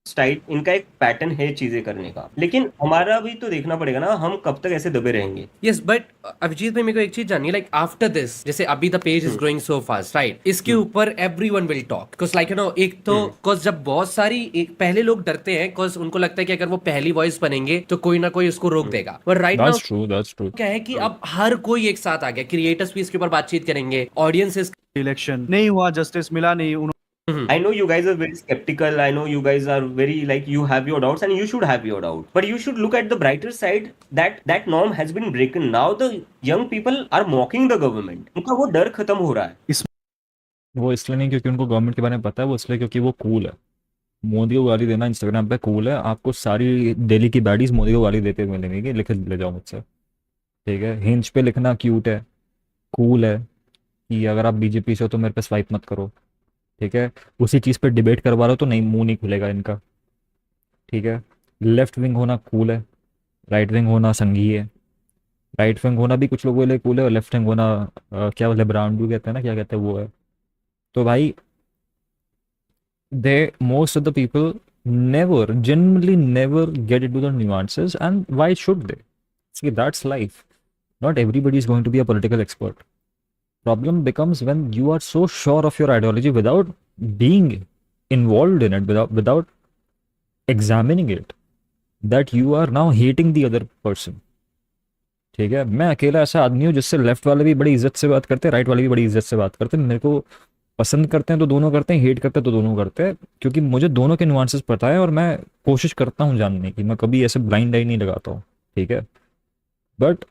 स्टाइल इनका एक पैटर्न है चीजें करने का, लेकिन हमारा भी तो देखना पड़ेगा ना, हम कब तक ऐसे दबे रहेंगे। यस बट अभिजीत भाई, मेरे को एक चीज जाननी है, लाइक आफ्टर दिस, जैसे अभी the page is growing so fast, right, इसके ऊपर everyone will talk, because like एक तो बिकॉज़ जब बहुत सारी पहले लोग डरते हैं, बिकॉज़ उनको लगता है कि अगर वो पहली वॉइस बनेंगे तो कोई ना कोई उसको रोक देगा, but right now that's true. क्या है कि अब हर कोई एक साथ आ गया, क्रिएटर्स भी इसके ऊपर बातचीत करेंगे, ऑडियंसेस। इलेक्शन नहीं हुआ, जस्टिस मिला नहीं। I know you guys are very skeptical. I know you guys are very like you have your doubts, and you should have your doubt. But you should look at the brighter side that norm has been broken. Now the young people are mocking the government. उनका वो डर खत्म हो रहा है। वो इसलिए नहीं क्योंकि उनको गवर्नमेंट के बारे में पता है, वो इसलिए क्योंकि वो कूल है। मोदी को गाली देना इंस्टाग्राम पे कूल है। आपको सारी दिल्ली की बैडीज मोदी को गाली देते हुए मिलेंगी कि लिख ले जाओ मुझसे, ठीक है। हिंज पे लिखना क्यूट है, कूल है कि अगर आप बीजेपी से हो तो मेरे पे स्वाइप मत करो, ठीक है। उसी चीज़ पे डिबेट करवा रहे हो तो नहीं, मुंह नहीं खुलेगा इनका, ठीक है। लेफ्ट विंग होना कूल है, राइट विंग होना संघी है। राइट विंग होना भी कुछ लोगों के लिए कूल है, और लेफ्ट विंग होना क्या बोले, ब्रांडू कहते हैं ना, क्या कहते हैं, वो है। तो भाई they most of the people genuinely never get into the nuances, and why should they? See, that's life. Not everybody is going to be a political expert. Problem becomes when you are so sure of your ideology without being involved in it, without examining it, that you are now hating the other person. ठीक है। मैं अकेला ऐसा आदमी हूँ जिससे लेफ्ट वाले भी बड़ी इज्जत से बात करते हैं, राइट वाले भी बड़ी इज्जत से बात करते हैं। मेरे को पसंद करते हैं तो दोनों करते हैं, हेट करते हैं तो दोनों करते हैं, क्योंकि मुझे दोनों के नुआंसेस पता है, और मैं कोशिश करता हूँ जानने की। मैं कभी ऐसे ब्लाइंड आई नहीं लगाता हूँ, ठीक है। बट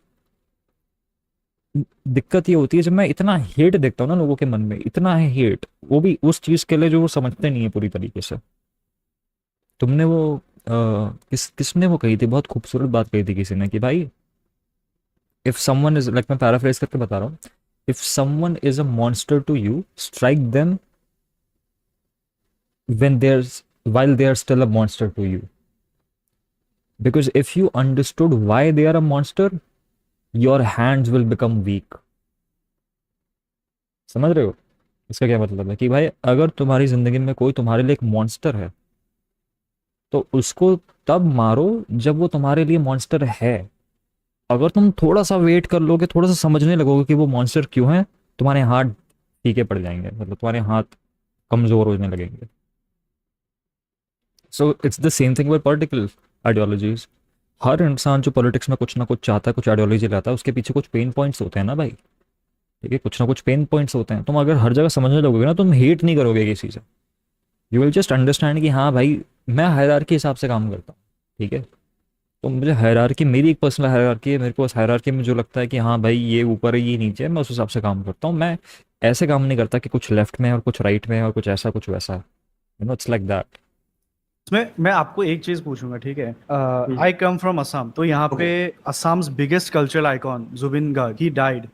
दिक्कत ये होती है जब मैं इतना हेट देखता हूँ ना लोगों के मन में, इतना है हेट, वो भी उस चीज के लिए जो वो समझते नहीं है पूरी तरीके से। तुमने वो किसने वो कही थी, बहुत खूबसूरत बात कही थी किसी ने कि भाई इफ समवन इज लाइक, मैं पैराफ्रेज करके बता रहा हूँ, if someone is a monster to you, strike them when there's while they are still a monster to you, because if you understood why they are a monster, your hands will become weak। समझ रहे हो इसका क्या मतलब है? कि भाई अगर तुम्हारी जिंदगी में कोई तुम्हारे लिए एक मॉन्स्टर है तो उसको तब मारो जब वो तुम्हारे लिए मॉन्स्टर है। अगर तुम थोड़ा सा वेट कर लोगे, थोड़ा सा समझने लगोगे कि वो मॉन्स्टर क्यों है, तुम्हारे हाथ फीके पड़ जाएंगे, मतलब तुम्हारे हाथ कमजोर होने लगेंगे। So it's the same thing with political ideologies. हर इंसान जो पॉलिटिक्स में कुछ ना कुछ चाहता है, कुछ आइडियोलॉजी लाता है, उसके पीछे कुछ पेन पॉइंट्स होते हैं ना भाई, ठीक है, कुछ ना कुछ पेन पॉइंट्स होते हैं। तुम अगर हर जगह समझने लगोगे ना, तुम हेट नहीं करोगे किसी से, यू विल जस्ट अंडरस्टैंड कि हाँ भाई मैं हायरार्की के हिसाब से काम करता हूँ, ठीक है। तो मुझे हायरार्की, मेरी एक पर्सनल हायरार्की है, मेरे को उस हायरार्की में जो लगता है कि हाँ भाई ये ऊपर है ये नीचे है, मैं उस हिसाब से काम करता हूँ। मैं ऐसे काम नहीं करता कि कुछ लेफ्ट में है और कुछ राइट में है और कुछ ऐसा कुछ वैसा, you know, it's like that. मैं आपको एक चीज पूछूंगा, ठीक है। आई कम फ्रॉम असम, तो यहाँ पे Assam's biggest cultural icon Zubeen Garg, he died.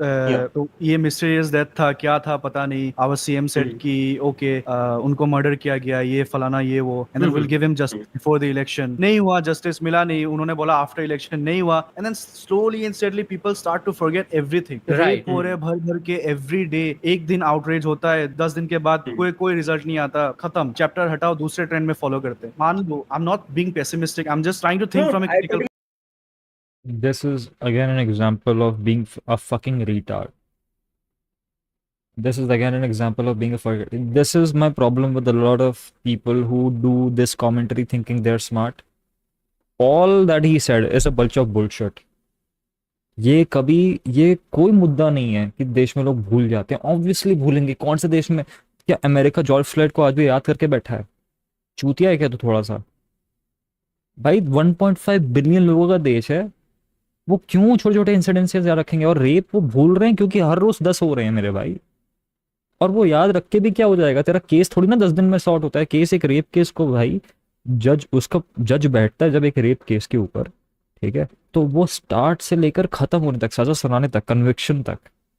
तो ये मिस्टीरियस डेथ था, क्या था पता नहीं। आवर सीएम सेड कि ओके उनको मर्डर किया गया, ये फलाना ये वो, and then will give him justice before the election. नहीं हुआ, जस्टिस मिला नहीं, उन्होंने बोला आफ्टर इलेक्शन नहीं हुआ, and then slowly and steadily people start to forget everything. Right. हो रहे भर भर के एवरी डे, एक दिन आउटरीच होता है, 10 दिन के बाद कोई रिजल्ट नहीं आता, खत्म, चैप्टर हटाओ, दूसरे ट्रेंड में फॉलो करते हैं। मान लो, I am not being pessimistic, I am just trying to think from a critical. This is again an example of being a fucking retard. This is again an example of being a fucking. This is my problem with a lot of people who do this commentary thinking they're smart. All that he said is a bunch of bullshit. ये कोई मुद्दा नहीं है कि देश में लोग भूल जाते हैं, ऑब्वियसली भूलेंगे। कौन से देश में, क्या अमेरिका जॉर्ज फ्लॉयड को आज भी याद करके बैठा है? चूतिया है क्या तो थोड़ा सा? भाई 1.5 बिलियन लोगों का देश है, वो क्यों छोटे छोटे इंसिडेंसेस याद रखेंगे? और रेप वो भूल रहे हैं क्योंकि हर रोज 10 हो रहे हैं मेरे भाई। और वो याद रख के भी क्या हो जाएगा? तेरा केस थोड़ी ना 10 दिन में सॉर्ट होता है। केस, एक रेप केस को भाई जज बैठता है जब एक रेप केस के ऊपर, ठीक है, तो वो स्टार्ट से लेकर खत्म होने तक, सजा सुनाने तक, कन्विक्शन तक,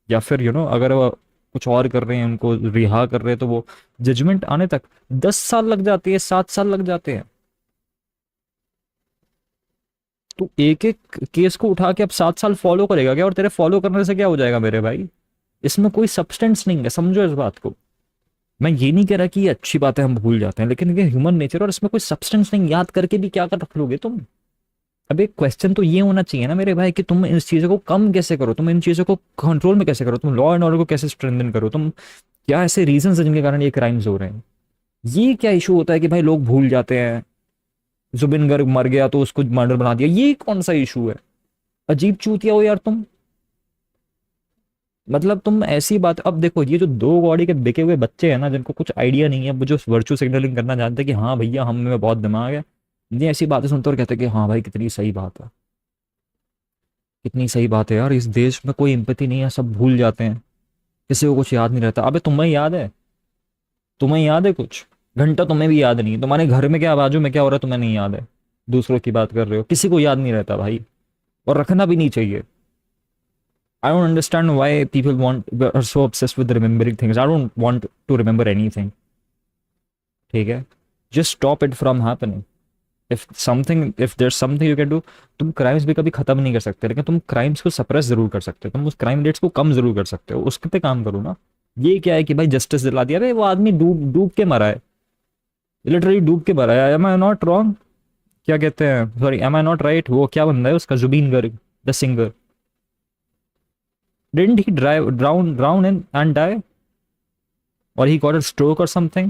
या फिर अगर वो कुछ और कर रहे हैं, उनको रिहा कर रहे हैं, तो वो जजमेंट आने तक 10 साल लग जाती है, 7 साल लग जाते हैं। तो एक एक केस को उठा के अब 7 साल फॉलो करेगा क्या? और तेरे फॉलो करने से क्या हो जाएगा मेरे भाई? इसमें कोई सब्सटेंस नहीं है, समझो इस बात को। मैं ये नहीं कह रहा कि ये अच्छी बात है, हम भूल जाते हैं, लेकिन ये ह्यूमन नेचर, और इसमें कोई सब्सटेंस नहीं। याद करके भी क्या कर रख लोगे तुम? अब एक क्वेश्चन तो ये होना चाहिए ना मेरे भाई कि तुम इन चीज़ों को कम कैसे करो, तुम इन चीज़ों को कंट्रोल में कैसे करो, तुम लॉ एंड ऑर्डर को कैसे स्ट्रेंथन करो, तुम क्या ऐसे रीजंस हैं जिनके कारण ये क्राइम्स हो रहे हैं? ये क्या इशू होता है कि भाई लोग भूल जाते हैं, जुबिन गर्ग मर गया तो उसको मर्डर बना दिया, ये कौन सा इशू है? अजीब चूतिया हो यार तुम। मतलब तुम ऐसी बात, अब देखो ये जो 2 कौड़ी के बिके हुए बच्चे हैं ना, जिनको कुछ आइडिया नहीं है, वो जो वर्चू सिग्नलिंग करना जानते हैं कि हाँ भैया हम में बहुत दिमाग है, ये ऐसी बातें सुनते और कहते हैं कि हाँ भाई कितनी सही बात है, कितनी सही बात है यार, इस देश में कोई एम्पैथी नहीं है, सब भूल जाते हैं, किसी को कुछ याद नहीं रहता। अबे तुम्हें याद है? तुम्हें याद है कुछ घंटा? तुम्हें भी याद नहीं। तुम्हारे घर में क्या, बाजू में क्या हो रहा है, तुम्हें नहीं याद है? दूसरों की बात कर रहे हो, किसी को याद नहीं रहता भाई, और रखना भी नहीं चाहिए। I don't understand why people are so obsessed with remembering things. I don't want to remember anything. ठीक है, just stop it from happening. If there's something you can do, तुम क्राइम्स भी कभी खत्म नहीं कर सकते, लेकिन तुम क्राइम्स को सप्रेस जरूर कर सकते हो, तुम उस क्राइम रेट्स को कम जरूर कर सकते हो, उस पे काम करो ना। ये क्या है कि भाई जस्टिस दिला दिया, भाई वो आदमी डूब के मरा है, लिटरली डूब के मरा है। Am I not wrong? क्या कहते हैं, sorry, am I not right? वो क्या बंदा है उसका, Zubeen Garg the singer, didn't he drown and die, or he got a stroke or something?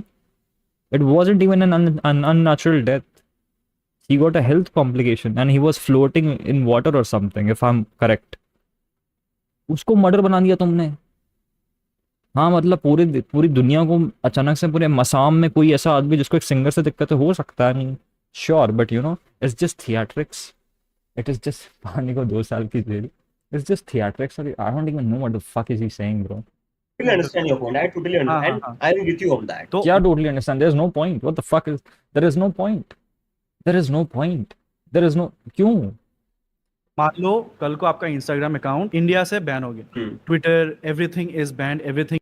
It wasn't even an unnatural death. He got a health complication and he was floating in water or something, if I'm correct. उसको मर्डर बना दिया तुमने। हाँ मतलब पूरी दुनिया को अचानक से, पूरे मसाम में कोई ऐसा आदमी जिसको एक सिंगर से दिक्कत हो सकता है नहीं, sure, but it's just theatrics, it is just पानी को 2 साल की jail. It's just theatrics. I don't even know what the fuck is he saying, bro. totally understand your point. I totally हाँ understand. हाँ And हाँ I'm with you on that. तो क्या totally understand? There's no point. What the fuck is? There is no point. There is no point. There is no. क्यों? मान लो कल को आपका इंस्टाग्राम अकाउंट इंडिया से बैन हो गया, Twitter everything is band, everything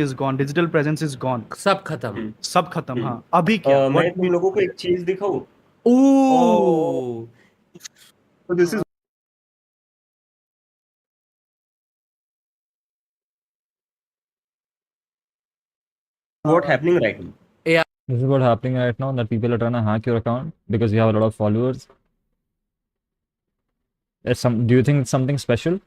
is gone, digital presence is gone, सब खत्म। सब खत्म। हाँ अभी क्या मैं What तुम लोगों को एक चीज दिखाऊं। Ooh. So this is what happening right now. This is what happening right now. That people are trying to hack your account because you have a lot of followers. Do you think it's something special?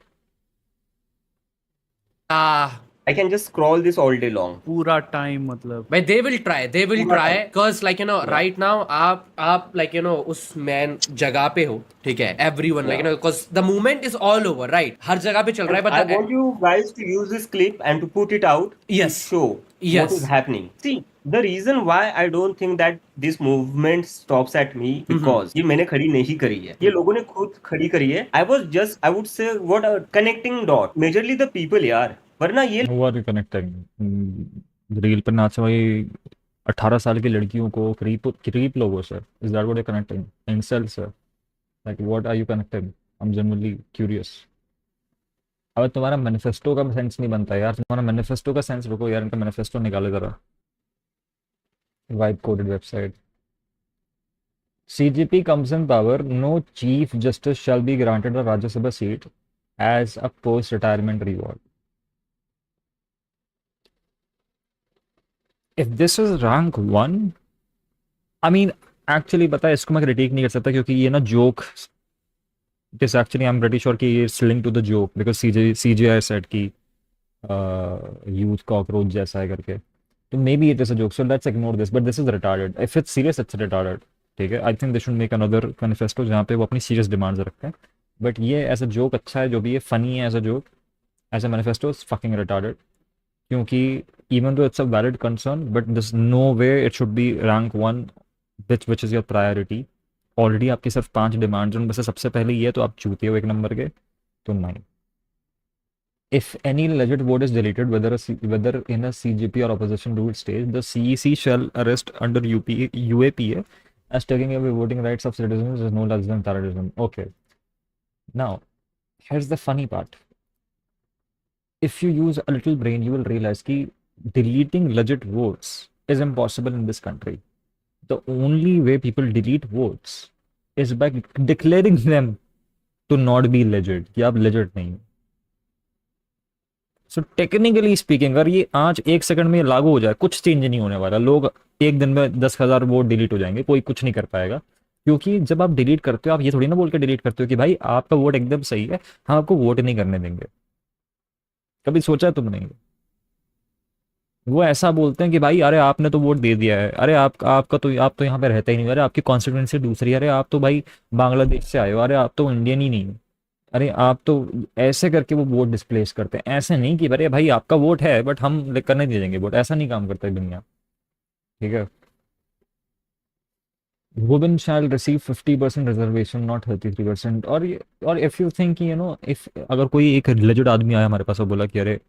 Ah, I can just scroll this all day long. पूरा टाइम मतलब but they will try because like you know right now आप like you know उस man जगह पे हो, ठीक है, everyone like you know because the movement is all over, right, हर जगह पे चल रहा है, but I want you guys to use this clip and to put it out Yes. to show Yes. what is happening. See, the reason why I don't think that this movement stops at me because ये मैंने खड़ी नहीं करी है, ये लोगों ने खुद खड़ी करी है. I would say what a connecting dot. Majorly the people यार, वरना ये Who are you connecting? Reel पर नाचने वाली 18 साल की लड़कियों को क्रीप लोगों से? Is that what you're connecting? Incels sir. Like what are you connecting? I'm genuinely curious. अब तुम्हारा मैनिफेस्टो का सेंस नहीं बनता यार, तुम्हारा मैनिफेस्टो का सेंस, रुको यार इनका मैनिफेस्टो निकाले जरा। Vibe coded website. CGP comes in power, no chief justice shall be granted a Rajya Sabha seat as a post-retirement reward. If this is rank 1, I mean, actually पता है इसको मैं क्रिटिक नहीं कर सकता क्योंकि ये ना joke, it is actually I'm pretty sure कि it's linked to the joke because CGI said कि youth cockroach जैसा है करके, तो maybe it is a joke, so let's ignore this, but this is retarded. If it's serious, it's retarded. ठीक है, I think they should make another manifesto जहाँ पे वो अपनी serious demands रखते हैं, but ये as a joke अच्छा है, जो भी ये funny है as a joke, as a manifesto is fucking retarded. क्योंकि even though it's a valid concern, but there's no way it should be rank 1, which is your priority. Already आपकी सिर्फ 5 डिमांड्स, उनमें से सबसे पहले ये, तो आप चूते हो 1 नंबर के, तो नहीं. If any alleged vote is deleted, whether in a CGP or opposition ruled stage, the CEC shall arrest under UAPA as taking away voting rights of citizens is no less than terrorism. Okay. Now, here's the funny part. If you use a little brain, you will realize that deleting legit votes is impossible in this country. The only way people delete votes is by declaring them to not be legit, कि आप legit नहीं हो. So technically speaking, अगर ये आज 1 सेकंड में लागू हो जाए, कुछ चेंज नहीं होने वाला. लोग एक दिन में 10,000 वोट डिलीट हो जाएंगे, कोई कुछ नहीं कर पाएगा. क्योंकि जब आप डिलीट करते हो, आप ये थोड़ी ना बोल के डिलीट करते हो कि भाई आपका वोट एकदम सही है, हम आपको वोट नहीं करने देंगे. कभी सोचा तुमने? वो ऐसा बोलते हैं कि भाई अरे आपने तो वोट दे दिया है, अरे आप तो यहाँ पे रहता ही नहीं, अरे आपकी कॉन्स्टिट्यूंसी दूसरी, अरे आप तो भाई बांग्लादेश से आए हो, अरे आप तो इंडियन ही नहीं, अरे आप तो, ऐसे करके वो वोट डिस्प्लेस करते हैं. ऐसे नहीं कि अरे भाई आपका वोट है बट हम करने दे देंगे वोट, ऐसा नहीं काम करता है दुनिया. ठीक है. Women shall receive 50% reservation, not 33%. और if you think you know, if अगर कोई एक लेजिट आदमी आया हमारे पास और बोला कि अरे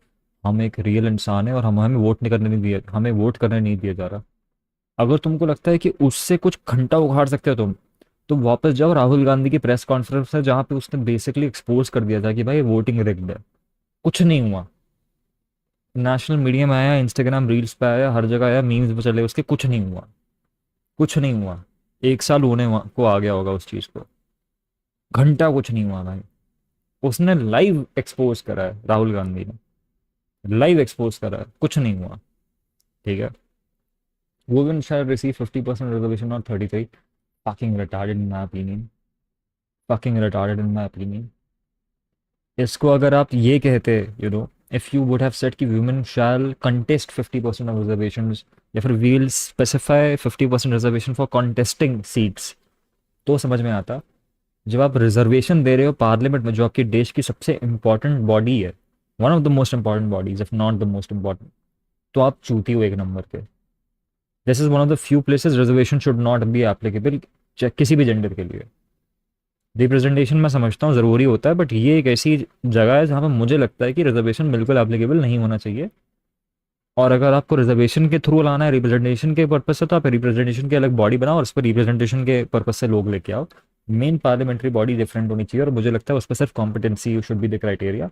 हम एक रियल इंसान है और हमें वोट नहीं करने नहीं दिया, हमें वोट करने नहीं दिया जा रहा, अगर तुमको लगता है कि उससे कुछ घंटा उखाड़ सकते हो तुम, तो वापस जाओ राहुल गांधी की प्रेस कॉन्फ्रेंस है जहाँ पे उसने बेसिकली एक्सपोज कर दिया था कि भाई वोटिंग रिग्ड है. कुछ नहीं हुआ. नेशनल मीडिया में आया, इंस्टाग्राम रील्स पे आया, हर जगह आया, मीम्स पे चले उसके, कुछ नहीं हुआ. कुछ नहीं हुआ. 1 साल होने को आ गया होगा उस चीज़ को, घंटा कुछ नहीं हुआ भाई. उसने लाइव एक्सपोज करा है, राहुल गांधी ने लाइव एक्सपोज करा है, कुछ नहीं हुआ. ठीक है. Women shall receive 50% reservation, not 33. Fucking retarded in my opinion. Fucking retarded in my opinion. इसको अगर आप ये कहते, you know, if you would have said कि women shall contest 50% of reservations, या फिर we'll specify 50% reservation for contesting seats, तो समझ में आता. जब आप रिजर्वेशन दे रहे हो पार्लियामेंट में, जो आपके देश की सबसे इंपॉर्टेंट बॉडी है, one of the most important bodies if not the most important, तो आप चूती हो 1 नंबर के. This is one of the few places reservation should not be applicable किसी भी जेंडर के लिए. रिप्रेजेंटेशन मैं समझता हूँ ज़रूरी होता है, बट ये एक ऐसी जगह है जहाँ पे मुझे लगता है कि रिजर्वेशन बिल्कुल एप्लीकेबल नहीं होना चाहिए। और अगर आपको रिजर्वेशन के थ्रू लाना है रिप्रेजेंटेशन के पर्पज से, तो आप रिप्रेजेंटेशन की अलग बॉडी बनाओ और उस पर रिप्रेजेंटेशन के पर्पज से लोग लेके आओ। मेन पार्लियामेंट्री बॉडी डिफरेंट होनी चाहिए, और मुझे लगता है उस पर सिर्फ competency should be the criteria.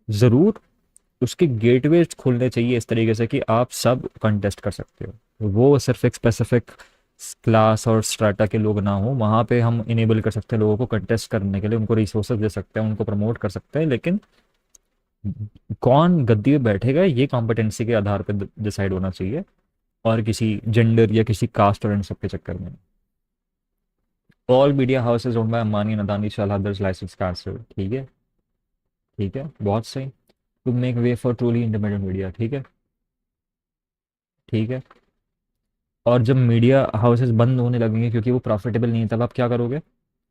ज़रूर उसके गेटवे खोलने चाहिए इस तरीके से कि आप सब कंटेस्ट कर सकते हो, वो सिर्फ एक स्पेसिफिक क्लास और स्ट्राटा के लोग ना हो। वहाँ पे हम इनेबल कर सकते हैं लोगों को कंटेस्ट करने के लिए, उनको रिसोर्सेज दे सकते हैं, उनको प्रमोट कर सकते हैं, लेकिन कौन गद्दी पे बैठेगा ये कॉम्पिटेंसी के आधार पर डिसाइड होना चाहिए, और किसी जेंडर या किसी कास्ट और इन सब के चक्कर में। All media houses owned by Ambani and Adani shall have their licence cancelled. ठीक है, ठीक है, बहुत सही। To make way for truly independent media. ठीक है, ठीक है। और जब मीडिया हाउसेस बंद होने लगेंगे क्योंकि वो प्रॉफिटेबल नहीं है, तब आप क्या करोगे?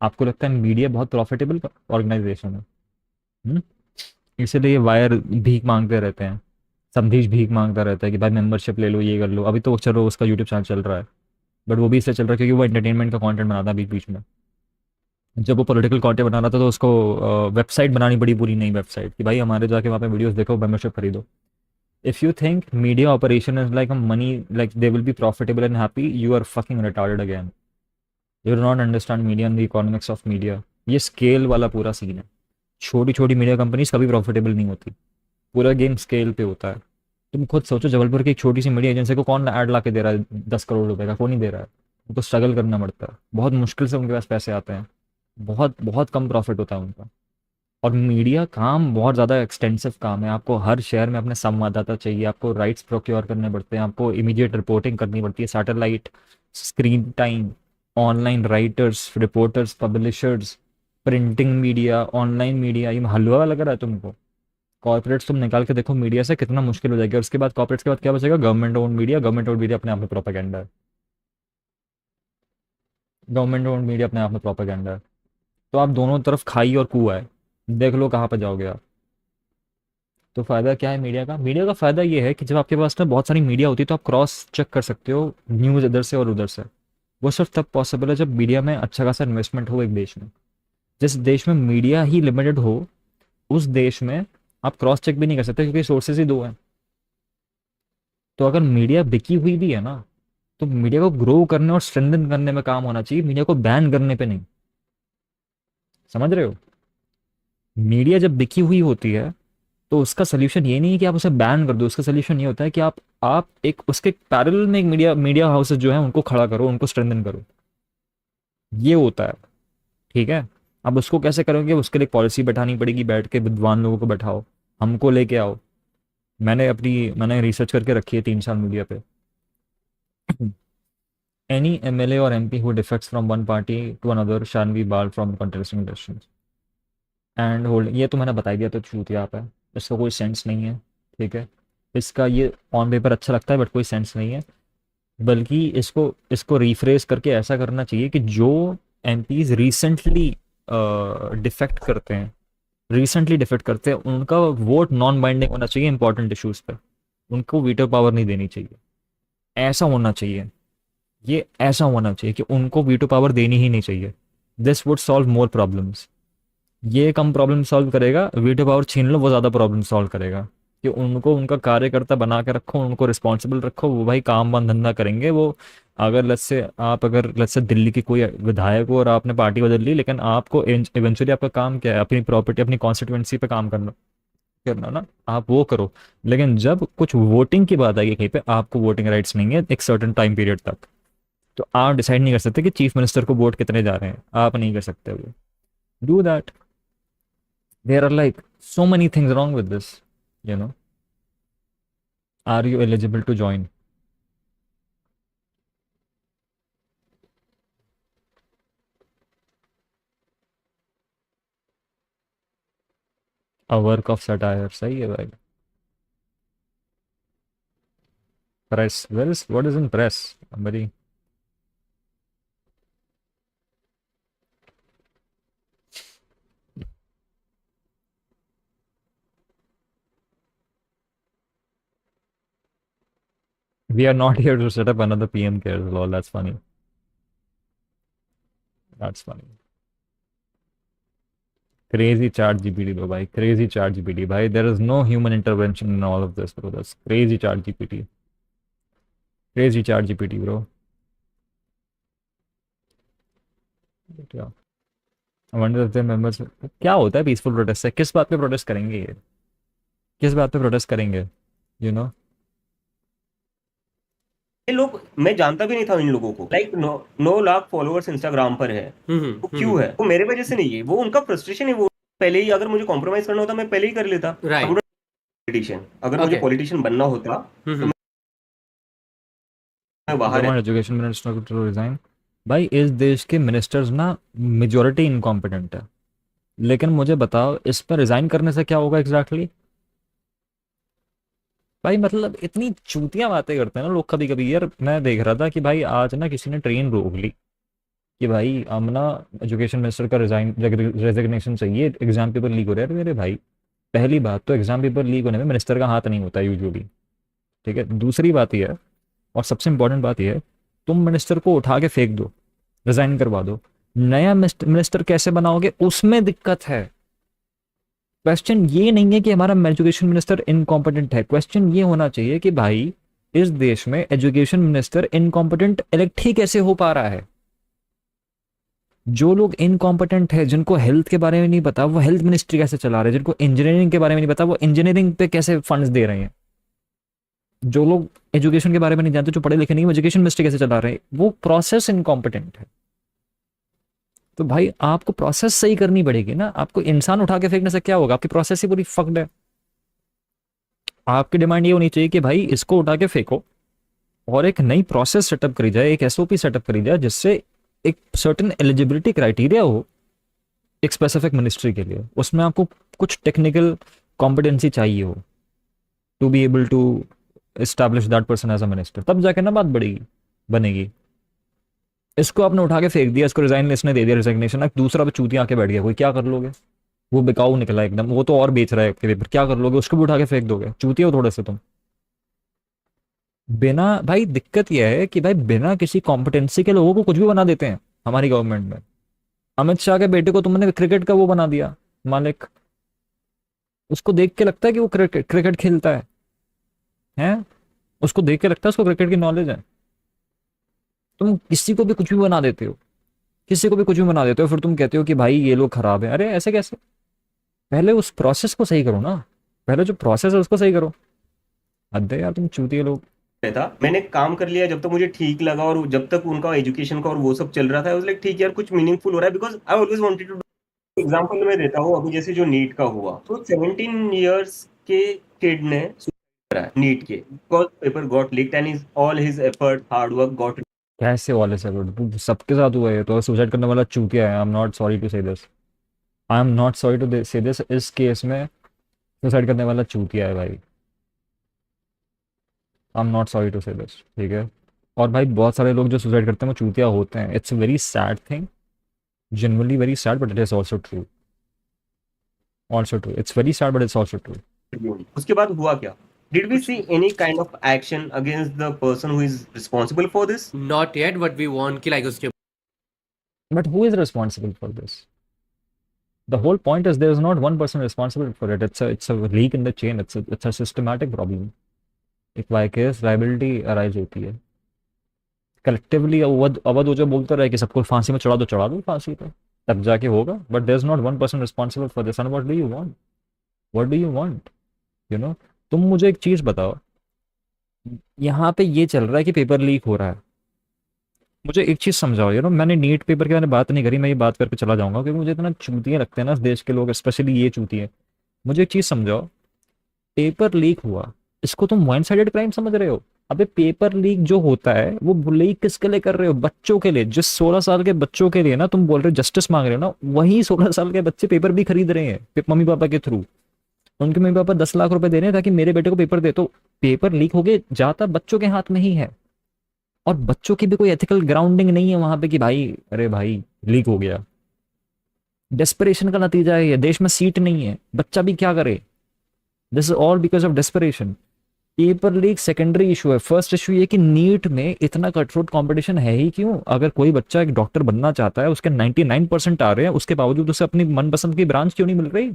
आपको लगता है मीडिया बहुत प्रॉफिटेबल ऑर्गेनाइजेशन है? हम्म? इसीलिए वायर भीख मांगते रहते हैं, संदेश भीख मांगता रहता है कि भाई मेंबरशिप ले लो, ये कर लो। अभी तो चलो उसका यूट्यूब चैनल चल रहा है, बट वो भी इसलिए चल रहा है क्योंकि वो एंटरटेनमेंट का कंटेंट बनाता है बीच बीच में। जब वो पॉलिटिकल कंटेंट बना रहा था तो उसको वेबसाइट बनानी पड़ी, पूरी नई वेबसाइट, कि भाई हमारे जाके वहाँ पे वीडियोस देखो, मेंबरशिप खरीदो। If you think media operation is like a money, like they will be profitable and happy, you are fucking retarded again. You do not understand media and the economics of media. ये स्केल वाला पूरा सीन है। छोटी छोटी मीडिया कंपनीज कभी प्रॉफिटेबल नहीं होती, पूरा गेम स्केल पे होता है। तुम खुद सोचो, जबलपुर की एक छोटी सी मीडिया एजेंसी को कौन ऐड ला के दे रहा है 10 करोड़ रुपए का? कौन नहीं दे रहा है। उनको स्ट्रगल करना पड़ता है, बहुत मुश्किल से उनके पास पैसे आते हैं, बहुत बहुत कम प्रॉफिट होता है उनका। और मीडिया काम बहुत ज़्यादा एक्सटेंसिव काम है, आपको हर शहर में अपने संवाददाता चाहिए, आपको राइट्स प्रोक्योर करने पड़ते हैं, आपको इमीडिएट रिपोर्टिंग करनी पड़ती है, satellite, screen time, online writers, reporters, publishers, printing media, online media. ये हलवा लग रहा है तुमको? कॉर्पोरेट्स तुम निकाल के देखो मीडिया से, कितना मुश्किल हो जाएगा। और उसके बाद कॉर्पोरेट्स के बाद क्या बचेगा? Government own media. Government own media अपने आप में प्रोपेगेंडा है, गवर्नमेंट ओन मीडिया अपने आप में प्रोपेगेंडा है। तो आप दोनों तरफ खाई और कुआं है, देख लो कहाँ पर जाओगे आप। तो फ़ायदा क्या है मीडिया का? मीडिया का फ़ायदा ये है कि जब आपके पास ना बहुत सारी मीडिया होती है तो आप क्रॉस चेक कर सकते हो न्यूज़ इधर से और उधर से। वो सिर्फ तब पॉसिबल है जब मीडिया में अच्छा खासा इन्वेस्टमेंट हो एक देश में। जिस देश में मीडिया ही लिमिटेड हो, उस देश में आप क्रॉस चेक भी नहीं कर सकते क्योंकि सोर्सेज ही दो हैं। तो अगर मीडिया बिकी हुई भी है ना, तो मीडिया को ग्रो करने और स्ट्रेंथन करने में काम होना चाहिए, मीडिया को बैन करने पे नहीं। समझ रहे हो? मीडिया जब बिकी हुई होती है तो उसका सोल्यूशन ये नहीं है कि आप उसे बैन कर दो, उसका सोल्यूशन ये होता है कि आप एक उसके पैरेलल में एक मीडिया मीडिया हाउसेस जो है उनको खड़ा करो, उनको स्ट्रेंथन करो। ये होता है, ठीक है। अब उसको कैसे करोगे? उसके लिए पॉलिसी बैठानी पड़ेगी, बैठ के विद्वान लोगों को बैठाओ, हमको लेके आओ। मैंने रिसर्च करके रखी है 3 साल मीडिया पे। Any MLA or MP who defects from one party to another shall be barred from contesting elections and hold. ये तो मैंने बता दिया, तो छूट यहाँ पे, इसका कोई सेंस नहीं है, ठीक है। इसका ये ऑन पेपर अच्छा लगता है बट कोई सेंस नहीं है। बल्कि इसको इसको रिफ्रेश करके ऐसा करना चाहिए कि जो एमपीज रिसेंटली डिफेक्ट करते हैं उनका वोट नॉन बाइंडिंग होना चाहिए इंपॉर्टेंट इश्यूज पे, उनको वीटो पावर नहीं देनी चाहिए। ऐसा होना चाहिए, ये ऐसा होना चाहिए कि उनको वीटो पावर देनी ही नहीं चाहिए। This would solve more problems. ये कम प्रॉब्लम सॉल्व करेगा, वीटो पावर छीन लो वो ज़्यादा प्रॉब्लम सॉल्व करेगा। कि उनको उनका कार्यकर्ता बना के रखो, उनको रिस्पॉन्सिबल रखो, वो भाई काम वाम धंधा करेंगे वो। अगर लेट्स से दिल्ली की कोई विधायक हो और आपने पार्टी बदल ली, लेकिन आपको इवेंचुअली आपका काम क्या है? अपनी प्रॉपर्टी, अपनी कॉन्स्टिट्यूंसी पे काम करना करना ना, आप वो करो। लेकिन जब कुछ वोटिंग की बात आएगी कहीं पे, आपको वोटिंग राइट्स नहीं है एक सर्टेन टाइम पीरियड तक। तो आप डिसाइड नहीं कर सकते कि चीफ मिनिस्टर को वोट कितने जा रहे हैं, आप नहीं कर सकते वो। Do that. There are like so many things wrong with this, you know. Are you eligible to join? A work of satire. सही है भाई। Press. What is in press? Somebody. We are not here to set up another PM cares lol. That's funny. That's funny. Crazy chat GPT bro भाई, crazy chat GPT भाई, there is no human intervention in all of this bro, that's crazy chat GPT, crazy chat GPT bro. But yeah, I wonder if their members, क्या होता है पीसफुल प्रोटेस्ट से, किस बात पे प्रोटेस्ट करेंगे ये, किस बात पे प्रोटेस्ट करेंगे, यू नो? ये लोग, मैं जानता भी नहीं था इन लोगों को, लाइक 9 लाख फॉलोअर्स इंस्टाग्राम पर है। वो क्यों है? वो मेरे वजह से नहीं है, वो उनका फ्रस्ट्रेशन है। वो पहले ही, अगर मुझे कॉम्प्रोमाइज करना होता मैं पहले ही कर लेता। Right. पॉलिटिशियन, अगर मुझे Okay. पॉलिटिशियन बनना होता तो मैं बाहर हमारे एजुकेशन मिनिस्टर टू रिजाइन। भाई इस देश के मिनिस्टर्स ना मेजोरिटी इनकॉम्पिटेंट है, लेकिन मुझे बताओ इस पर रिजाइन करने से क्या होगा एग्जैक्टली? भाई मतलब इतनी चूतियां बातें करते हैं ना लोग कभी कभी। यार मैं देख रहा था कि भाई आज ना किसी ने ट्रेन रोक ली कि भाई हम ना एजुकेशन मिनिस्टर का रेजिग्नेशन चाहिए, एग्जाम पेपर लीक हो रहा है। मेरे भाई पहली बात तो एग्जाम पेपर लीक होने में मिनिस्टर का हाथ नहीं होता यूजुअली, ठीक है। दूसरी बात यह है, और सबसे इंपॉर्टेंट बात यह है, तुम मिनिस्टर को उठा के फेंक दो, रिजाइन करवा दो, नया मिनिस्टर कैसे बनाओगे उसमें दिक्कत है। क्वेश्चन ये नहीं है कि हमारा एजुकेशन मिनिस्टर इनकॉम्पिटेंट है, क्वेश्चन ये होना चाहिए कि भाई इस देश में एजुकेशन मिनिस्टर इनकॉम्पिटेंट इलेक्ट ही कैसे हो पा रहा है। जो लोग इनकॉम्पिटेंट है, जिनको हेल्थ के बारे में नहीं पता, वो हेल्थ मिनिस्ट्री कैसे चला रहे हैं, जिनको इंजीनियरिंग के बारे में नहीं पता, वो इंजीनियरिंग पे कैसे फंड्स दे रहे हैं, जो लोग एजुकेशन के बारे में नहीं जानते, जो पढ़े लिखे नहीं, वो एजुकेशन मिनिस्ट्री कैसे चला रहे हैं, वो प्रोसेस इनकॉम्पिटेंट है। तो भाई आपको प्रोसेस सही करनी पड़ेगी ना, आपको इंसान उठा के फेंकने से क्या होगा? आपकी प्रोसेस ही पूरी फक्ड है। आपकी डिमांड ये होनी चाहिए कि भाई इसको उठा के फेंको और एक नई प्रोसेस सेटअप करी जाए, एक एसओपी सेटअप करी जाए, जिससे एक सर्टेन एलिजिबिलिटी क्राइटेरिया हो एक स्पेसिफिक मिनिस्ट्री के लिए। उसमें आपको कुछ टेक्निकल कॉम्पिटेंसी चाहिए हो to be able to establish that person as a minister, तब जाके ना बात बनेगी। इसको आपने उठा के फेंक दिया, इसको रिजाइन लिस्ट ने दे दिया रिजिग्नेशन, दूसरा पे चूतियां आके बैठ गया कोई, क्या कर लोगे? वो बिकाऊ निकला एकदम, वो तो और बेच रहा है पेपर, क्या कर लोगे? उसको भी उठा के फेंक दोगे? चूतिया हो थोड़े से तुम। बिना, भाई दिक्कत यह है कि भाई बिना किसी कॉम्पिटेंसी के लोगों को कुछ भी बना देते हैं हमारी गवर्नमेंट में। अमित शाह के बेटे को तुमने क्रिकेट का वो बना दिया मालिक, उसको देख के लगता है कि वो क्रिकेट खेलता है? उसको देख के लगता है उसको क्रिकेट की नॉलेज है? तुम किसी को भी कुछ भी बना देते हो, किसी को भी कुछ भी बना देते हो, फिर तुम कहते हो कि भाई ये लोग खराब है। अरे ऐसे कैसे? पहले उस प्रोसेस को सही करो ना, पहले जो प्रोसेस है उसको सही करो। हद है यार, तुम चूतिए लोग। था। मैंने काम कर लिया जब तक मुझे ठीक लगा, और जब तक उनका एजुकेशन का और वो सब चल रहा था, लाइक ठीक यार कुछ मीनिंगफुल हो रहा है, because I always wanted to. Example मैं देता हूँ, अभी जैसे जो नीट का हुआ, तो 17 इयर्स के किड ने करा है नीट के, because paper got leaked and his all his effort hard work got. कैसे वाले से सबके साथ हुआ है? तो सुसाइड करने वाला चूतिया है। I am not sorry to say this, I am not sorry to say this. इस केस में सुसाइड करने वाला चूतिया है भाई, I am not sorry to say this, ठीक है। और भाई बहुत सारे लोग जो सुसाइड करते हैं वो चूतिया होते हैं। It's a very sad thing, genuinely very sad, but it is also true. Also true. It's very sad, but it's also true. उसके बाद हुआ क्या? Did we see any kind of action against the person who is responsible for this? Not yet, but we want कि like उसके But who is responsible for this? The whole point is there is not one person responsible for it. It's a leak in the chain. It's a systematic problem. एक vicarious liability arise होती है। कलेक्टिवली अवध जो बोलता रहे कि सबको फांसी में चढ़ा दो फांसी पे, तब जाके होगा। But there is not one person responsible for this. And what do you want, you know? तुम मुझे एक चीज बताओ, यहाँ पे ये चल रहा है कि पेपर लीक हो रहा है, मुझे एक चीज समझाओ। यू नो, मैंने नीट पेपर के बारे में बात नहीं करी, मैं ये बात करके चला जाऊंगा क्योंकि मुझे इतना चूतिए लगते हैं ना इस देश के लोग, स्पेशली ये चूतिए। मुझे एक चीज समझाओ, पेपर लीक हुआ, इसको तुम वन साइडेड क्राइम समझ रहे हो? अबे पेपर लीक जो होता है वो लीक किसके लिए कर रहे हो? बच्चों के लिए। जिस 16 साल के बच्चों के लिए ना तुम बोल रहे हो जस्टिस मांग रहे हो ना, वही 16 साल के बच्चे पेपर भी खरीद रहे हैं मम्मी पापा के थ्रू। उनके मम्मी पापा 10 लाख रुपए दे रहे हैं ताकि मेरे बेटे को पेपर दे। तो पेपर लीक हो गए, जाता बच्चों के हाथ में ही है, और बच्चों की भी कोई एथिकल ग्राउंडिंग नहीं है वहां पे कि भाई अरे भाई लीक हो गया। डेस्परेशन का नतीजा है ये। देश में सीट नहीं है, बच्चा भी क्या करे? This is all because of desperation. Paper leak secondary issue है, फर्स्ट इशू ये कि नीट में इतना कटथ्रोट कंपटीशन है ही क्यों? अगर कोई बच्चा एक डॉक्टर बनना चाहता है, उसके 99% आ रहे हैं, उसके बावजूद उसे अपनी मनपसंद की ब्रांच क्यों नहीं मिल रही?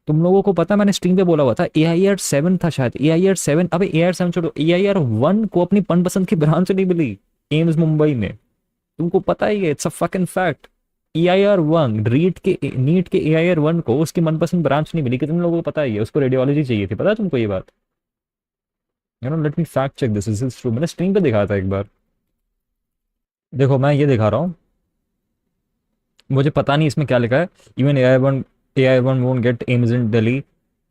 तुम लोगों को पता है, मैंने स्ट्रीम पे बोला हुआ था, AIR 7 था शायद, AIR 7, अबे AIR 7 छोड़ो, AIR 1 को अपनी मनपसंद की ब्रांच नहीं मिली एम्स मुंबई में। तुमको पता ही है, it's a fucking fact. AIR 1 NEET के AIR 1 को उसकी मनपसंद ब्रांच नहीं मिली, कि तुम लोगों को पता ही है, उसको रेडियोलॉजी चाहिए थी, पता है तुमको ये बात? Let me fact check this, is true, मैंने स्ट्रीम पे दिखाया था एक बार। देखो मैं ये दिखा रहा हूँ, मुझे पता नहीं इसमें क्या लिखा है। Even AI1 won't get AIIMS in Delhi,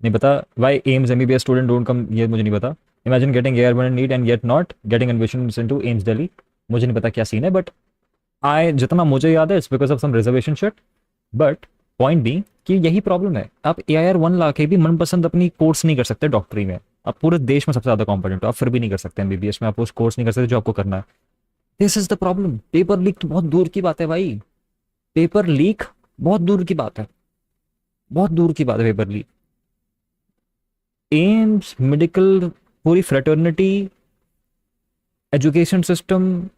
नहीं पता। Why AIIMS MBBS student don't come, ये मुझे नहीं पता। Imagine getting AIR 1 in NEET and get not getting admission into AIIMS Delhi, मुझे नहीं पता क्या सीन है, बट जितना मुझे याद है it's because of some reservation shit. But point भी कि यही प्रॉब्लम है, आप AIR 1 ला के भी मनपसंद अपनी कोर्स नहीं कर सकते डॉक्टरी में। आप पूरे देश में सबसे ज्यादा कॉम्पिटेंट हो, आप फिर भी नहीं कर सकते MBBS में, आप उस कोर्स नहीं कर सकते जो आपको करना है। This is the problem. Paper leak तो बहुत दूर की बात है भाई, पेपर लीक बहुत दूर की बात है, बहुत दूर की बात है पेपर लीक। एम्स, मेडिकल, पूरी फ्रेटर्निटी, एजुकेशन सिस्टम,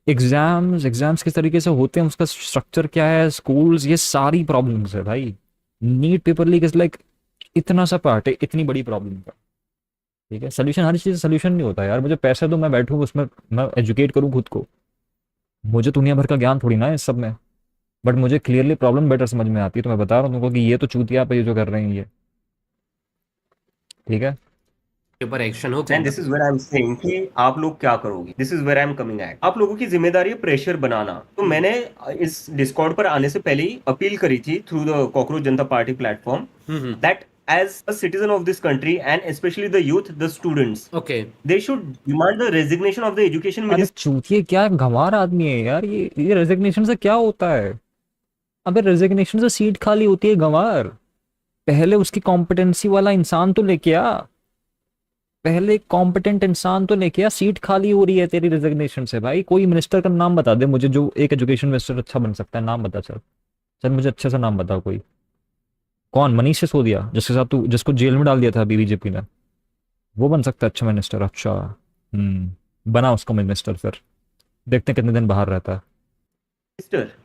एग्जाम्स किस तरीके से होते हैं, उसका स्ट्रक्चर क्या है, स्कूल्स, ये सारी प्रॉब्लम्स है भाई। NEET paper leak is like इतना सा पार्ट है इतनी बड़ी प्रॉब्लम का। ठीक है, सोल्यूशन हर चीज़ सोल्यूशन नहीं होता यार। मुझे पैसे दो, मैं बैठूँ उसमें, मैं एजुकेट करूँ खुद को, मुझे दुनिया भर का ज्ञान थोड़ी ना है इस सब में, बट मुझे क्लियरली प्रॉब्लम बेटर समझ में आती है। तो मैं बता रहा हूँ तुमको कि ये तो चूतिया पे ये जो कर रहे हैं ये, ठीक है। के ऊपर एक्शन हो। And this is where I am saying कि आप लोग क्या करोगे, this is where I am coming at. आप लोगों की जिम्मेदारी है प्रेशर बनाना। तो मैंने इस डिस्कॉर्ड पर आने से पहले ही अपील करी थी through the cockroach Janata party platform that as a citizen of this country and especially the youth, the students, okay they should demand the resignation of the education अरे minister. चूतिए क्या गंवार आदमी है यार ये रेजिग्नेशन से क्या होता है? अबे रेजिग्नेशन से सीट खाली होती है गंवार, पहले उसकी कॉम्पिटेंसी वाला इंसान तो लेके आ, पहले कॉम्पिटेंट इंसान तो लेके आ। सीट खाली हो रही है तेरी रेजिग्नेशन से भाई। कोई मिनिस्टर का नाम बता दे मुझे जो एक एजुकेशन मिनिस्टर अच्छा बन सकता है, नाम बता। चल चल मुझे अच्छे से नाम बता कोई। कौन? मनीष सिसोदिया, जिसके साथ तू, जिसको जेल में डाल दिया था अभी बीजेपी ने, वो बन सकता है अच्छा मिनिस्टर? अच्छा बना उसको मिनिस्टर, फिर देखते हैं कितने दिन बाहर रहता है।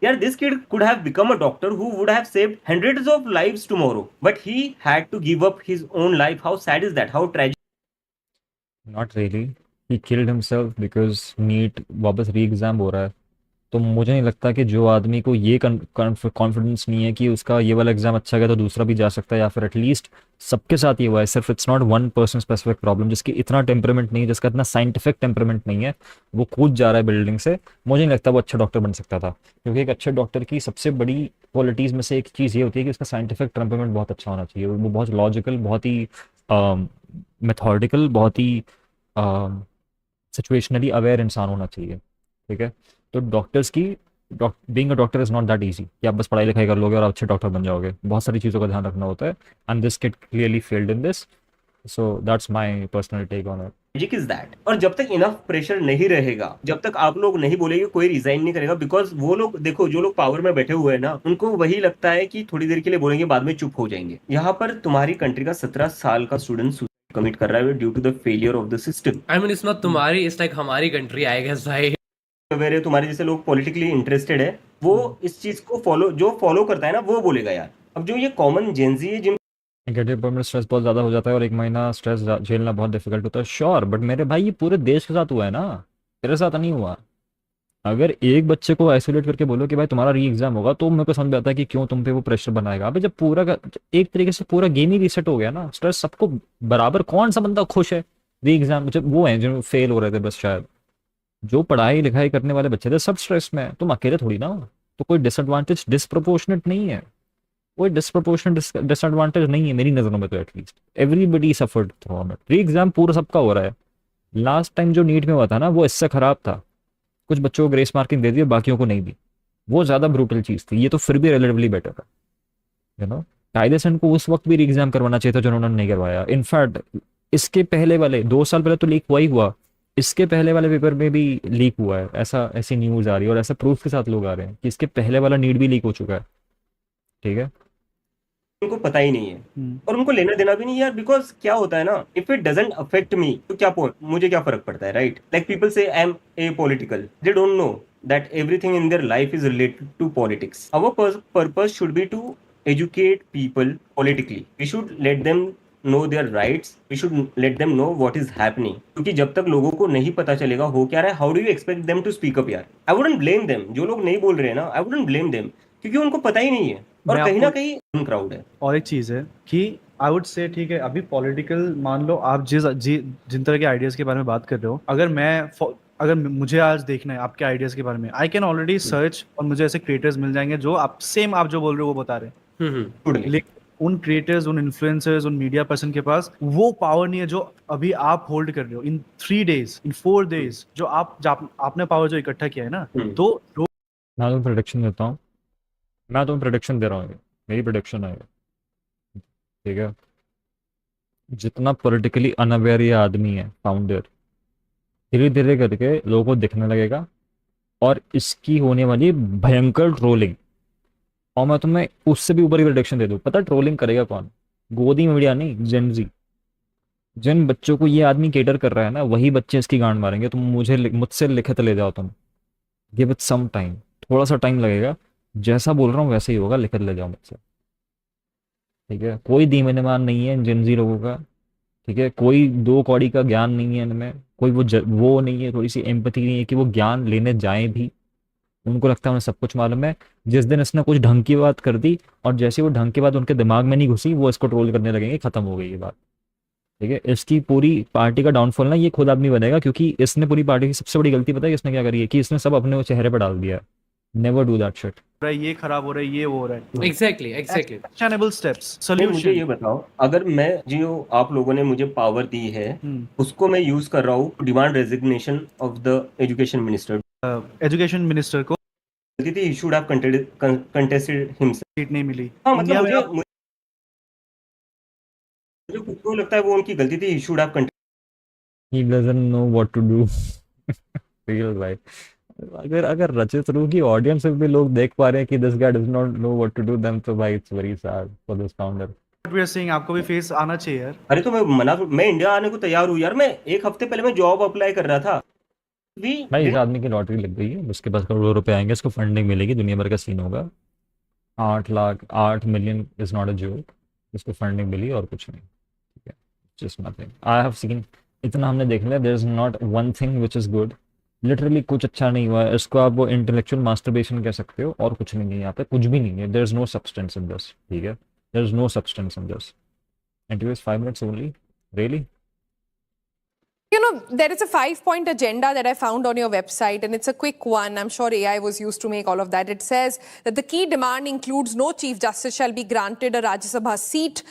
Yeah, this kid could have become a doctor who would have saved hundreds of lives tomorrow, but he had to give up his own life. How sad is that? How tragic. Not really, he killed himself because NEET वापस री एग्जाम हो रहा है। तो मुझे नहीं लगता कि जो आदमी को ये कॉन्फिडेंस नहीं है कि उसका ये वाला एग्जाम अच्छा गया तो दूसरा भी जा सकता है, या फिर एटलीस्ट सबके साथ ये हुआ है, सिर्फ it's not one person specific problem, जिसकी इतना टेम्परामेंट नहीं है, जिसका इतना साइंटिफिक टेम्परामेंट नहीं है, वो कूद जा रहा है बिल्डिंग से, मुझे नहीं लगता वो अच्छा डॉक्टर बन सकता था। क्योंकि एक अच्छे डॉक्टर की सबसे बड़ी क्वालिटीज़ में से एक चीज़ ये होती है कि उसका साइंटिफिक टेम्परामेंट बहुत अच्छा होना चाहिए, वो बहुत लॉजिकल, बहुत ही मेथोडिकल, बहुत ही सिचुएशनली अवेयर इंसान होना चाहिए। ठीक है, तो डॉक्टर्स की being a doctor is not that easy कि आप बस पढ़ाई लिखाई कर लोगे और आप अच्छे डॉक्टर बन जाओगे। बहुत सारी चीज़ों का ध्यान रखना होता है, and this kid clearly failed in this, so that's my personal take on it. Tragic is that? और जब तक इनफ प्रेशर नहीं रहेगा, जब तक आप लोग नहीं बोलेंगे, कोई रिजाइन नहीं करेगा। बिकॉज वो लोग देखो, जो लोग पावर में बैठे हुए हैं ना, उनको वही लगता है कि थोड़ी देर के लिए बोलेंगे, बाद में चुप हो जाएंगे। यहाँ पर तुम्हारी कंट्री का 17 साल का स्टूडेंट कमिट कर रहा है due to the failure of the system. I mean it's not तुम्हारी, इट्स लाइक हमारी कंट्री आई गेस भाई। अवेयर है, तुम्हारे जैसे लोग पॉलिटिकली इंटरेस्टेड है, वो इस चीज को फॉलो करता है ना, वो बोलेगा यार। अब जो ये कॉमन जेंजी है, जिन नेगेटिव पर स्ट्रेस बहुत ज़्यादा हो जाता है और एक महीना स्ट्रेस झेलना बहुत डिफिकल्ट होता है। श्योर, बट मेरे भाई ये पूरे देश के साथ हुआ है ना, तेरे साथ नहीं हुआ। अगर एक बच्चे को आइसोलेट करके बोलो कि भाई तुम्हारा री एग्जाम होगा, तो मेरे को समझ में आता है कि क्यों तुम पे वो प्रेशर बनाएगा। अबे जब पूरा का एक तरीके से पूरा गेम ही रीसेट हो गया ना, स्ट्रेस सबको बराबर, कौन सा बंदा खुश है री एग्जाम? जब वो है जो फेल हो रहे थे बस, शायद जो पढ़ाई लिखाई करने वाले बच्चे थे सब स्ट्रेस में है, तुम अकेले थोड़ी ना हो। तो कोई डिसएडवांटेज डिसप्रोपोर्शनेट नहीं है, कोई डिसप्रोपोर्शनेट डिसएडवांटेज नहीं है मेरी नज़रों में। तो at least everybody suffered through it. री एग्जाम पूरा सबका हो रहा है। लास्ट टाइम जो नीट में हुआ था ना, वो इससे खराब था। कुछ बच्चों को ग्रेस मार्किंग दे दी, बाकियों को नहीं दी, वो ज़्यादा ब्रूटल चीज़ थी। ये तो फिर भी रिलेटिवली बेटर था, यू नो। कायदे से इनको उस वक्त भी री एग्जाम करवाना चाहिए था जो उन्होंने नहीं करवाया। इनफैक्ट इसके पहले वाले 2 साल पहले तो लीक हुआ ही हुआ, इसके पहले वाले पेपर में भी लीक हुआ है, ऐसी न्यूज़ आ रही है और ऐसा प्रूफ के साथ लोग आ रहे हैं कि इसके पहले वाला नीट भी लीक हो चुका है। ठीक है, उनको पता ही नहीं है और उनको लेना देना भी नहीं है यार, बिकॉज क्या होता है ना, if it doesn't affect me तो क्या मुझे क्या फर्क पड़ता है, राइट? लाइक पीपल से I am a political, they don't know that everything in their life is related to politics. Our purpose should be to educate people politically. We should let them know their rights. We should let them know what is happening. क्योंकि जब तक लोगों को नहीं पता चलेगा हो क्या रहा है, how do you expect them to speak up यार? I wouldn't blame them. जो लोग नहीं बोल रहे हैं ना, I wouldn't blame them. क्योंकि उनको पता ही नहीं है और मैं कहीं ना आपको- कहीं क्राउड है। और एक चीज है कि आई वुड से ठीक है, अभी पॉलिटिकल मान लो आप जिन तरह के आइडियाज के बारे में बात कर रहे हो, अगर मुझे आज देखना है आपके आइडियाज के बारे में, आई कैन ऑलरेडी सर्च और मुझे ऐसे क्रिएटर्स मिल जाएंगे जो आप जो बोल रहे हो वो बता रहे हैं। Totally. लेकिन उन क्रिएटर्स, उन इन्फ्लुएंसर्स, उन मीडिया पर्सन के पास वो पावर नहीं है जो अभी आप होल्ड कर रहे हो इन 3 days, इन 4 days, जो आपने पावर जो इकट्ठा किया है ना। तो मैं तुम्हें प्रोडिक्शन देता हूँ, मैं तुम्हें प्रोडिक्शन दे रहा हूँ, मेरी प्रोडिक्शन है, ठीक है? जितना पॉलिटिकली अनअवेयर ये आदमी है फाउंडर, धीरे धीरे करके लोगों को दिखने लगेगा और इसकी होने वाली भयंकर ट्रोलिंग, और मैं तुम्हें उससे भी ऊपर की प्रोडिक्शन दे दूँ। पता है ट्रोलिंग करेगा कौन? गोदी मीडिया नहीं, जेनजी। जिन बच्चों को ये आदमी केटर कर रहा है ना, वही बच्चे इसकी गांड मारेंगे। तुम मुझसे लिखित ले जाओ, तुम गिव इट सम टाइम, थोड़ा सा टाइम लगेगा, जैसा बोल रहा हूँ वैसे ही होगा, लिखित ले जाओ मुझसे, ठीक है? कोई दीमनमान नहीं है इन जेनजी लोगों का, ठीक है? कोई 2 कौड़ी का ज्ञान नहीं है इनमें, कोई वो नहीं है, थोड़ी सी एम्पैथी नहीं है कि वो ज्ञान लेने जाएं भी। उनको लगता है उन्हें सब कुछ मालूम है। जिस दिन इसने कुछ ढंग की बात कर दी और जैसे वो ढंग की बात उनके दिमाग में नहीं घुसी, वो इसको ट्रोल करने लगेंगे, खत्म हो गई ये बात, ठीक है? इसकी पूरी पार्टी का डाउनफॉल ना ये खुद आदमी बनेगा, क्योंकि इसने पूरी पार्टी की सबसे बड़ी गलती पता है इसने क्या करी है? कि इसने सब अपने चेहरे पर डाल दिया। Never do that shit. ये खराब हो रहा है, ये वो हो रहा है। एग्जैक्टली एक्शनेबल स्टेप्स, नहीं, मुझे सॉल्यूशन। ये बताओ, अगर मैं जो आप लोगों ने मुझे पावर दी है उसको मैं यूज कर रहा हूँ demand resignation of the education minister, education minister को गलती थी, he should have contested himself. Seat नहीं मिली। हाँ, मतलब इंडिया में मुझे खुद को लगता है वो उनकी गलती थी, he should have He doesn't know what to do. Real भाई। अगर रचित रूह की ऑडियंस में भी लोग देख पा रहे हैं कि this guy does not know what to do, then तो भाई it's very sad for this founder. What we are saying, आपको भी फेस आना चाहिए यार। अरे तो मैं इंडिया आने को तैयार हूँ यार। मैं 1 हफ्ते पहले मैं जॉब अप्लाई कर रहा था। भाई इस आदमी की लॉटरी लग गई है, उसके पास करोड़ों रुपए आएंगे, इसको फंडिंग मिलेगी, दुनिया भर का सीन होगा। 8 million is not a joke, इसको फंडिंग मिली और कुछ नहीं, ठीक है? Just nothing I have seen. इतना हमने देख लिया, there is not one thing which is good. Literally कुछ अच्छा नहीं हुआ है। इसको आप वो इंटेलेक्चुअल मास्टरबेशन कह सकते हो, और कुछ नहीं है यहाँ पे, कुछ भी नहीं है। There is no substance in this, ठीक है? There is no substance in this. And it 5 minutes only, really? You know, there is a 5-point agenda that I found on your website, and it's a quick one. I'm sure AI was used to make all of that. It says that the key demand includes no Chief Justice shall be granted a Rajya Sabha seat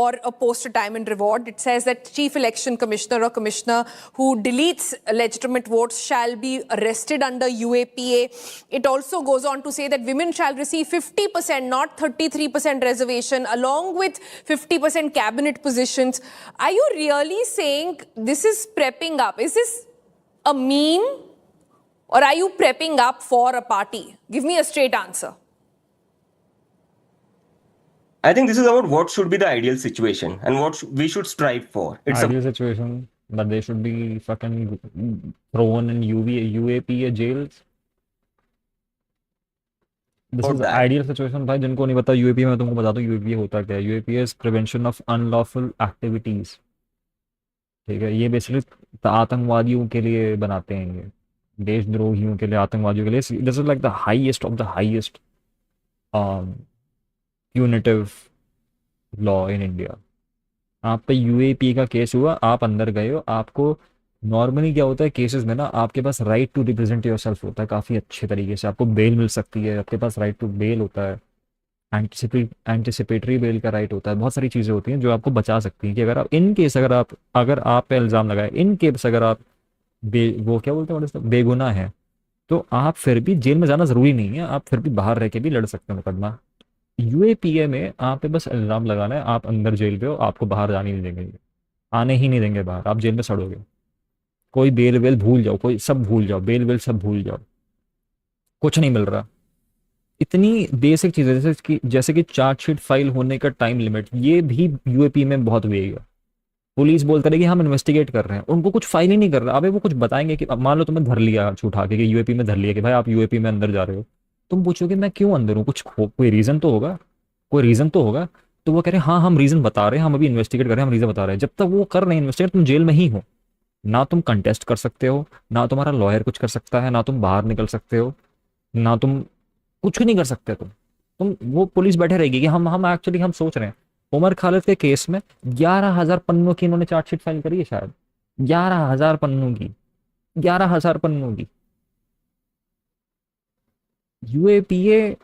or a post-retirement reward. It says that Chief Election Commissioner or Commissioner who deletes legitimate votes shall be arrested under UAPA. It also goes on to say that women shall receive 50%, not 33% reservation, along with 50% cabinet positions. Are you really saying this is prepping up? Is this a meme, or are you prepping up for a party? Give me a straight answer. I think this is about what should be the ideal situation and what we should strive for. It's Ideal situation that they should be fucking thrown in UAPA jails. This About is that. ideal situation भाई। जिनको नहीं पता यूएपी, मैं तुमको बता दूं यूएपी होता क्या है। UAP is prevention of unlawful activities, ठीक है? ये बेसिकली आतंकवादियों के लिए बनाते हैं, ये देशद्रोहियों के लिए, आतंकवादियों के लिए। This is like the highest of the highest punitive law in India. आप पे यूएपी का केस हुआ, आप अंदर गए हो, आपको नॉर्मली क्या होता है केसेस में ना, आपके पास राइट टू रिप्रेजेंट योरसेल्फ होता है काफ़ी अच्छे तरीके से, आपको बेल मिल सकती है, आपके पास राइट टू बेल होता है, एंटिसिपेटरी बेल का राइट होता है, बहुत सारी चीज़ें होती हैं जो आपको बचा सकती हैं कि अगर आप इन केस अगर आप पे इल्ज़ाम लगाए, इन केस अगर आप वो क्या बोलते हैं बेगुनाह है, तो आप फिर भी जेल में जाना ज़रूरी नहीं है, आप फिर भी बाहर रह के भी लड़ सकते हैं मुकदमा। यूएपीए में आप पे बस इल्ज़ाम लगाना है, आप अंदर जेल पे हो, आपको बाहर जाने नहीं देंगे, आने ही नहीं देंगे बाहर, आप जेल में सड़ोगे। कोई बेल वेल भूल जाओ, कोई सब भूल जाओ, बेल वेल सब भूल जाओ, कुछ नहीं मिल रहा। इतनी बेसिक चीज़ें जैसे कि चार्जशीट फाइल होने का टाइम लिमिट, ये भी यूएपी में बहुत वेग है। पुलिस बोलते रहे कि हम इन्वेस्टिगेट कर रहे हैं, उनको कुछ फाइल ही नहीं कर रहा। अबे वो कुछ बताएंगे कि अब मान लो तुम्हें धर लिया उठा के कि यूएपी में धर लिया कि भाई आप यूएपी में अंदर जा रहे हो, तुम पूछोगे मैं क्यों अंदर हूँ, कोई रीज़न तो होगा, कोई रीज़न तो होगा। तो वो कह रहे हैं हाँ हम रीज़न बता रहे हैं, हम अभी इन्वेस्टिगेट कर रहे हैं, हम रीज़न बता रहे हैं। जब तक वो कर रहे हैं इन्वेस्टिगेट, तुम जेल में ही हो। ना तुम कंटेस्ट कर सकते हो, ना तुम्हारा लॉयर कुछ कर सकता है, ना तुम बाहर निकल सकते हो, ना तुम कुछ नहीं कर सकते। तुम वो पुलिस बैठे रहेगी कि हम एक्चुअली हम सोच रहे हैं उमर खालिद के केस में 11,000 पन्नों की इन्होंने चार्जशीट फाइल करी है शायद, 11,000 पन्नों की, 11,000 पन्नों की। यूएपीए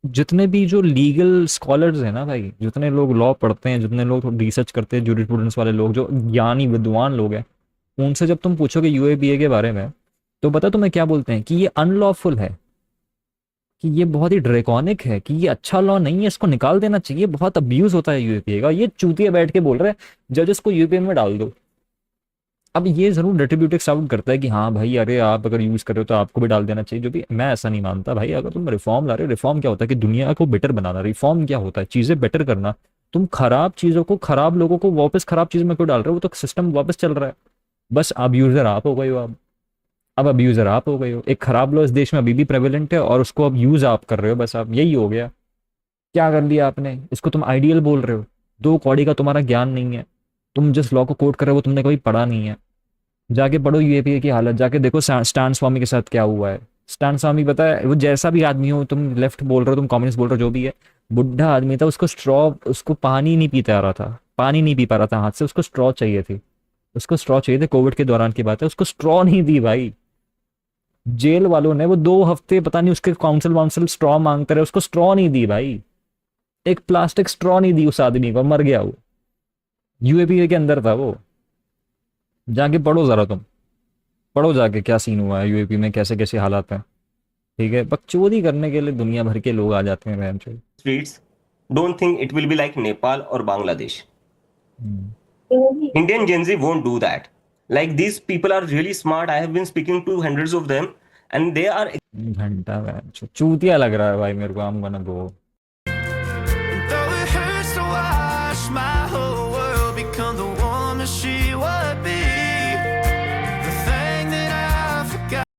जितने भी जो लीगल स्कॉलर्स हैं ना भाई, जितने लोग लॉ पढ़ते हैं, जितने लोग रिसर्च करते हैं, जूरिस्प्रूडेंस वाले लोग, जो ज्ञानी विद्वान लोग हैं, उनसे जब तुम पूछोगे यूएपीए के बारे में तो पता तुम्हें क्या बोलते हैं कि ये अनलॉफुल है, कि ये बहुत ही ड्रैकोनिक है, कि ये अच्छा लॉ नहीं है, इसको निकाल देना चाहिए, बहुत अब्यूज होता है यूएपीए का। ये चूतिया बैठ के बोल रहे हैं जजेस को यूएपीए में डाल दो। अब ये जरूर रेट्रिब्यूटिव साउंड करता है कि हाँ भाई अरे आप अगर यूज कर रहे हो तो आपको भी डाल देना चाहिए, जो भी मैं ऐसा नहीं मानता भाई। अगर तुम रिफॉर्म ला रहे हो, रिफॉर्म क्या होता है कि दुनिया को बेटर बनाना, रिफॉर्म क्या होता है चीजें बेटर करना। तुम खराब चीजों को, खराब लोगों को वापस खराब चीज में क्यों डाल रहे हो, वो तो सिस्टम वापस चल रहा है। बस अब्यूजर आप हो गए हो। अब अब्यूजर आप हो गए हो। एक खराब लॉ इस देश में अभी भी प्रेवलेंट है और उसको अब यूज आप कर रहे हो, बस आप यही हो गया। क्या कर लिया आपने, इसको तुम आइडियल बोल रहे हो। दो कौड़ी का तुम्हारा ज्ञान नहीं है, तुम जिस लॉ को कोट कर रहे हो वो तुमने कभी पढ़ा नहीं है। जाके पढ़ो यूएपीए की हालत, जाके देखो स्टैन स्वामी के साथ क्या हुआ है। स्टैन स्वामी पता है, वो जैसा भी आदमी हो, तुम लेफ्ट बोल रहे हो, तुम कम्युनिस्ट बोल रहे हो, जो भी है, बुढ़ा आदमी था, उसको स्ट्रॉ, उसको पानी नहीं पीता आ रहा था, पानी नहीं पी पा रहा था हाथ से, उसको स्ट्रॉ चाहिए थी, उसको स्ट्रॉ चाहिए थे। कोविड के दौरान की बात है, उसको स्ट्रॉ नहीं दी भाई। जेल वालों ने वो 2 हफ्ते पता नहीं उसके काउंसिल वाउंसिल स्ट्रॉ मांगते रहे, उसको स्ट्रॉ नहीं दी भाई। एक प्लास्टिक स्ट्रॉ नहीं दी उस आदमी को, मर गया वो। यूएपीए के अंदर था वो। जाके पढ़ो जरा, तुम पढ़ो जाके क्या सीन हुआ है यूएपी में, कैसे कैसे हालात हैं। ठीक है, बकचोदी करने के लिए दुनिया भर के लोग आ जाते हैं बहन चोद। streets, don't think it will be like Nepal or Bangladesh. Indian Gen Z won't do that. Like these people are really smart. I have been speaking to hundreds of them, and they are घंटा बहन चोद, चूतिया लग रहा है भाई मेरे को। I'm gonna go.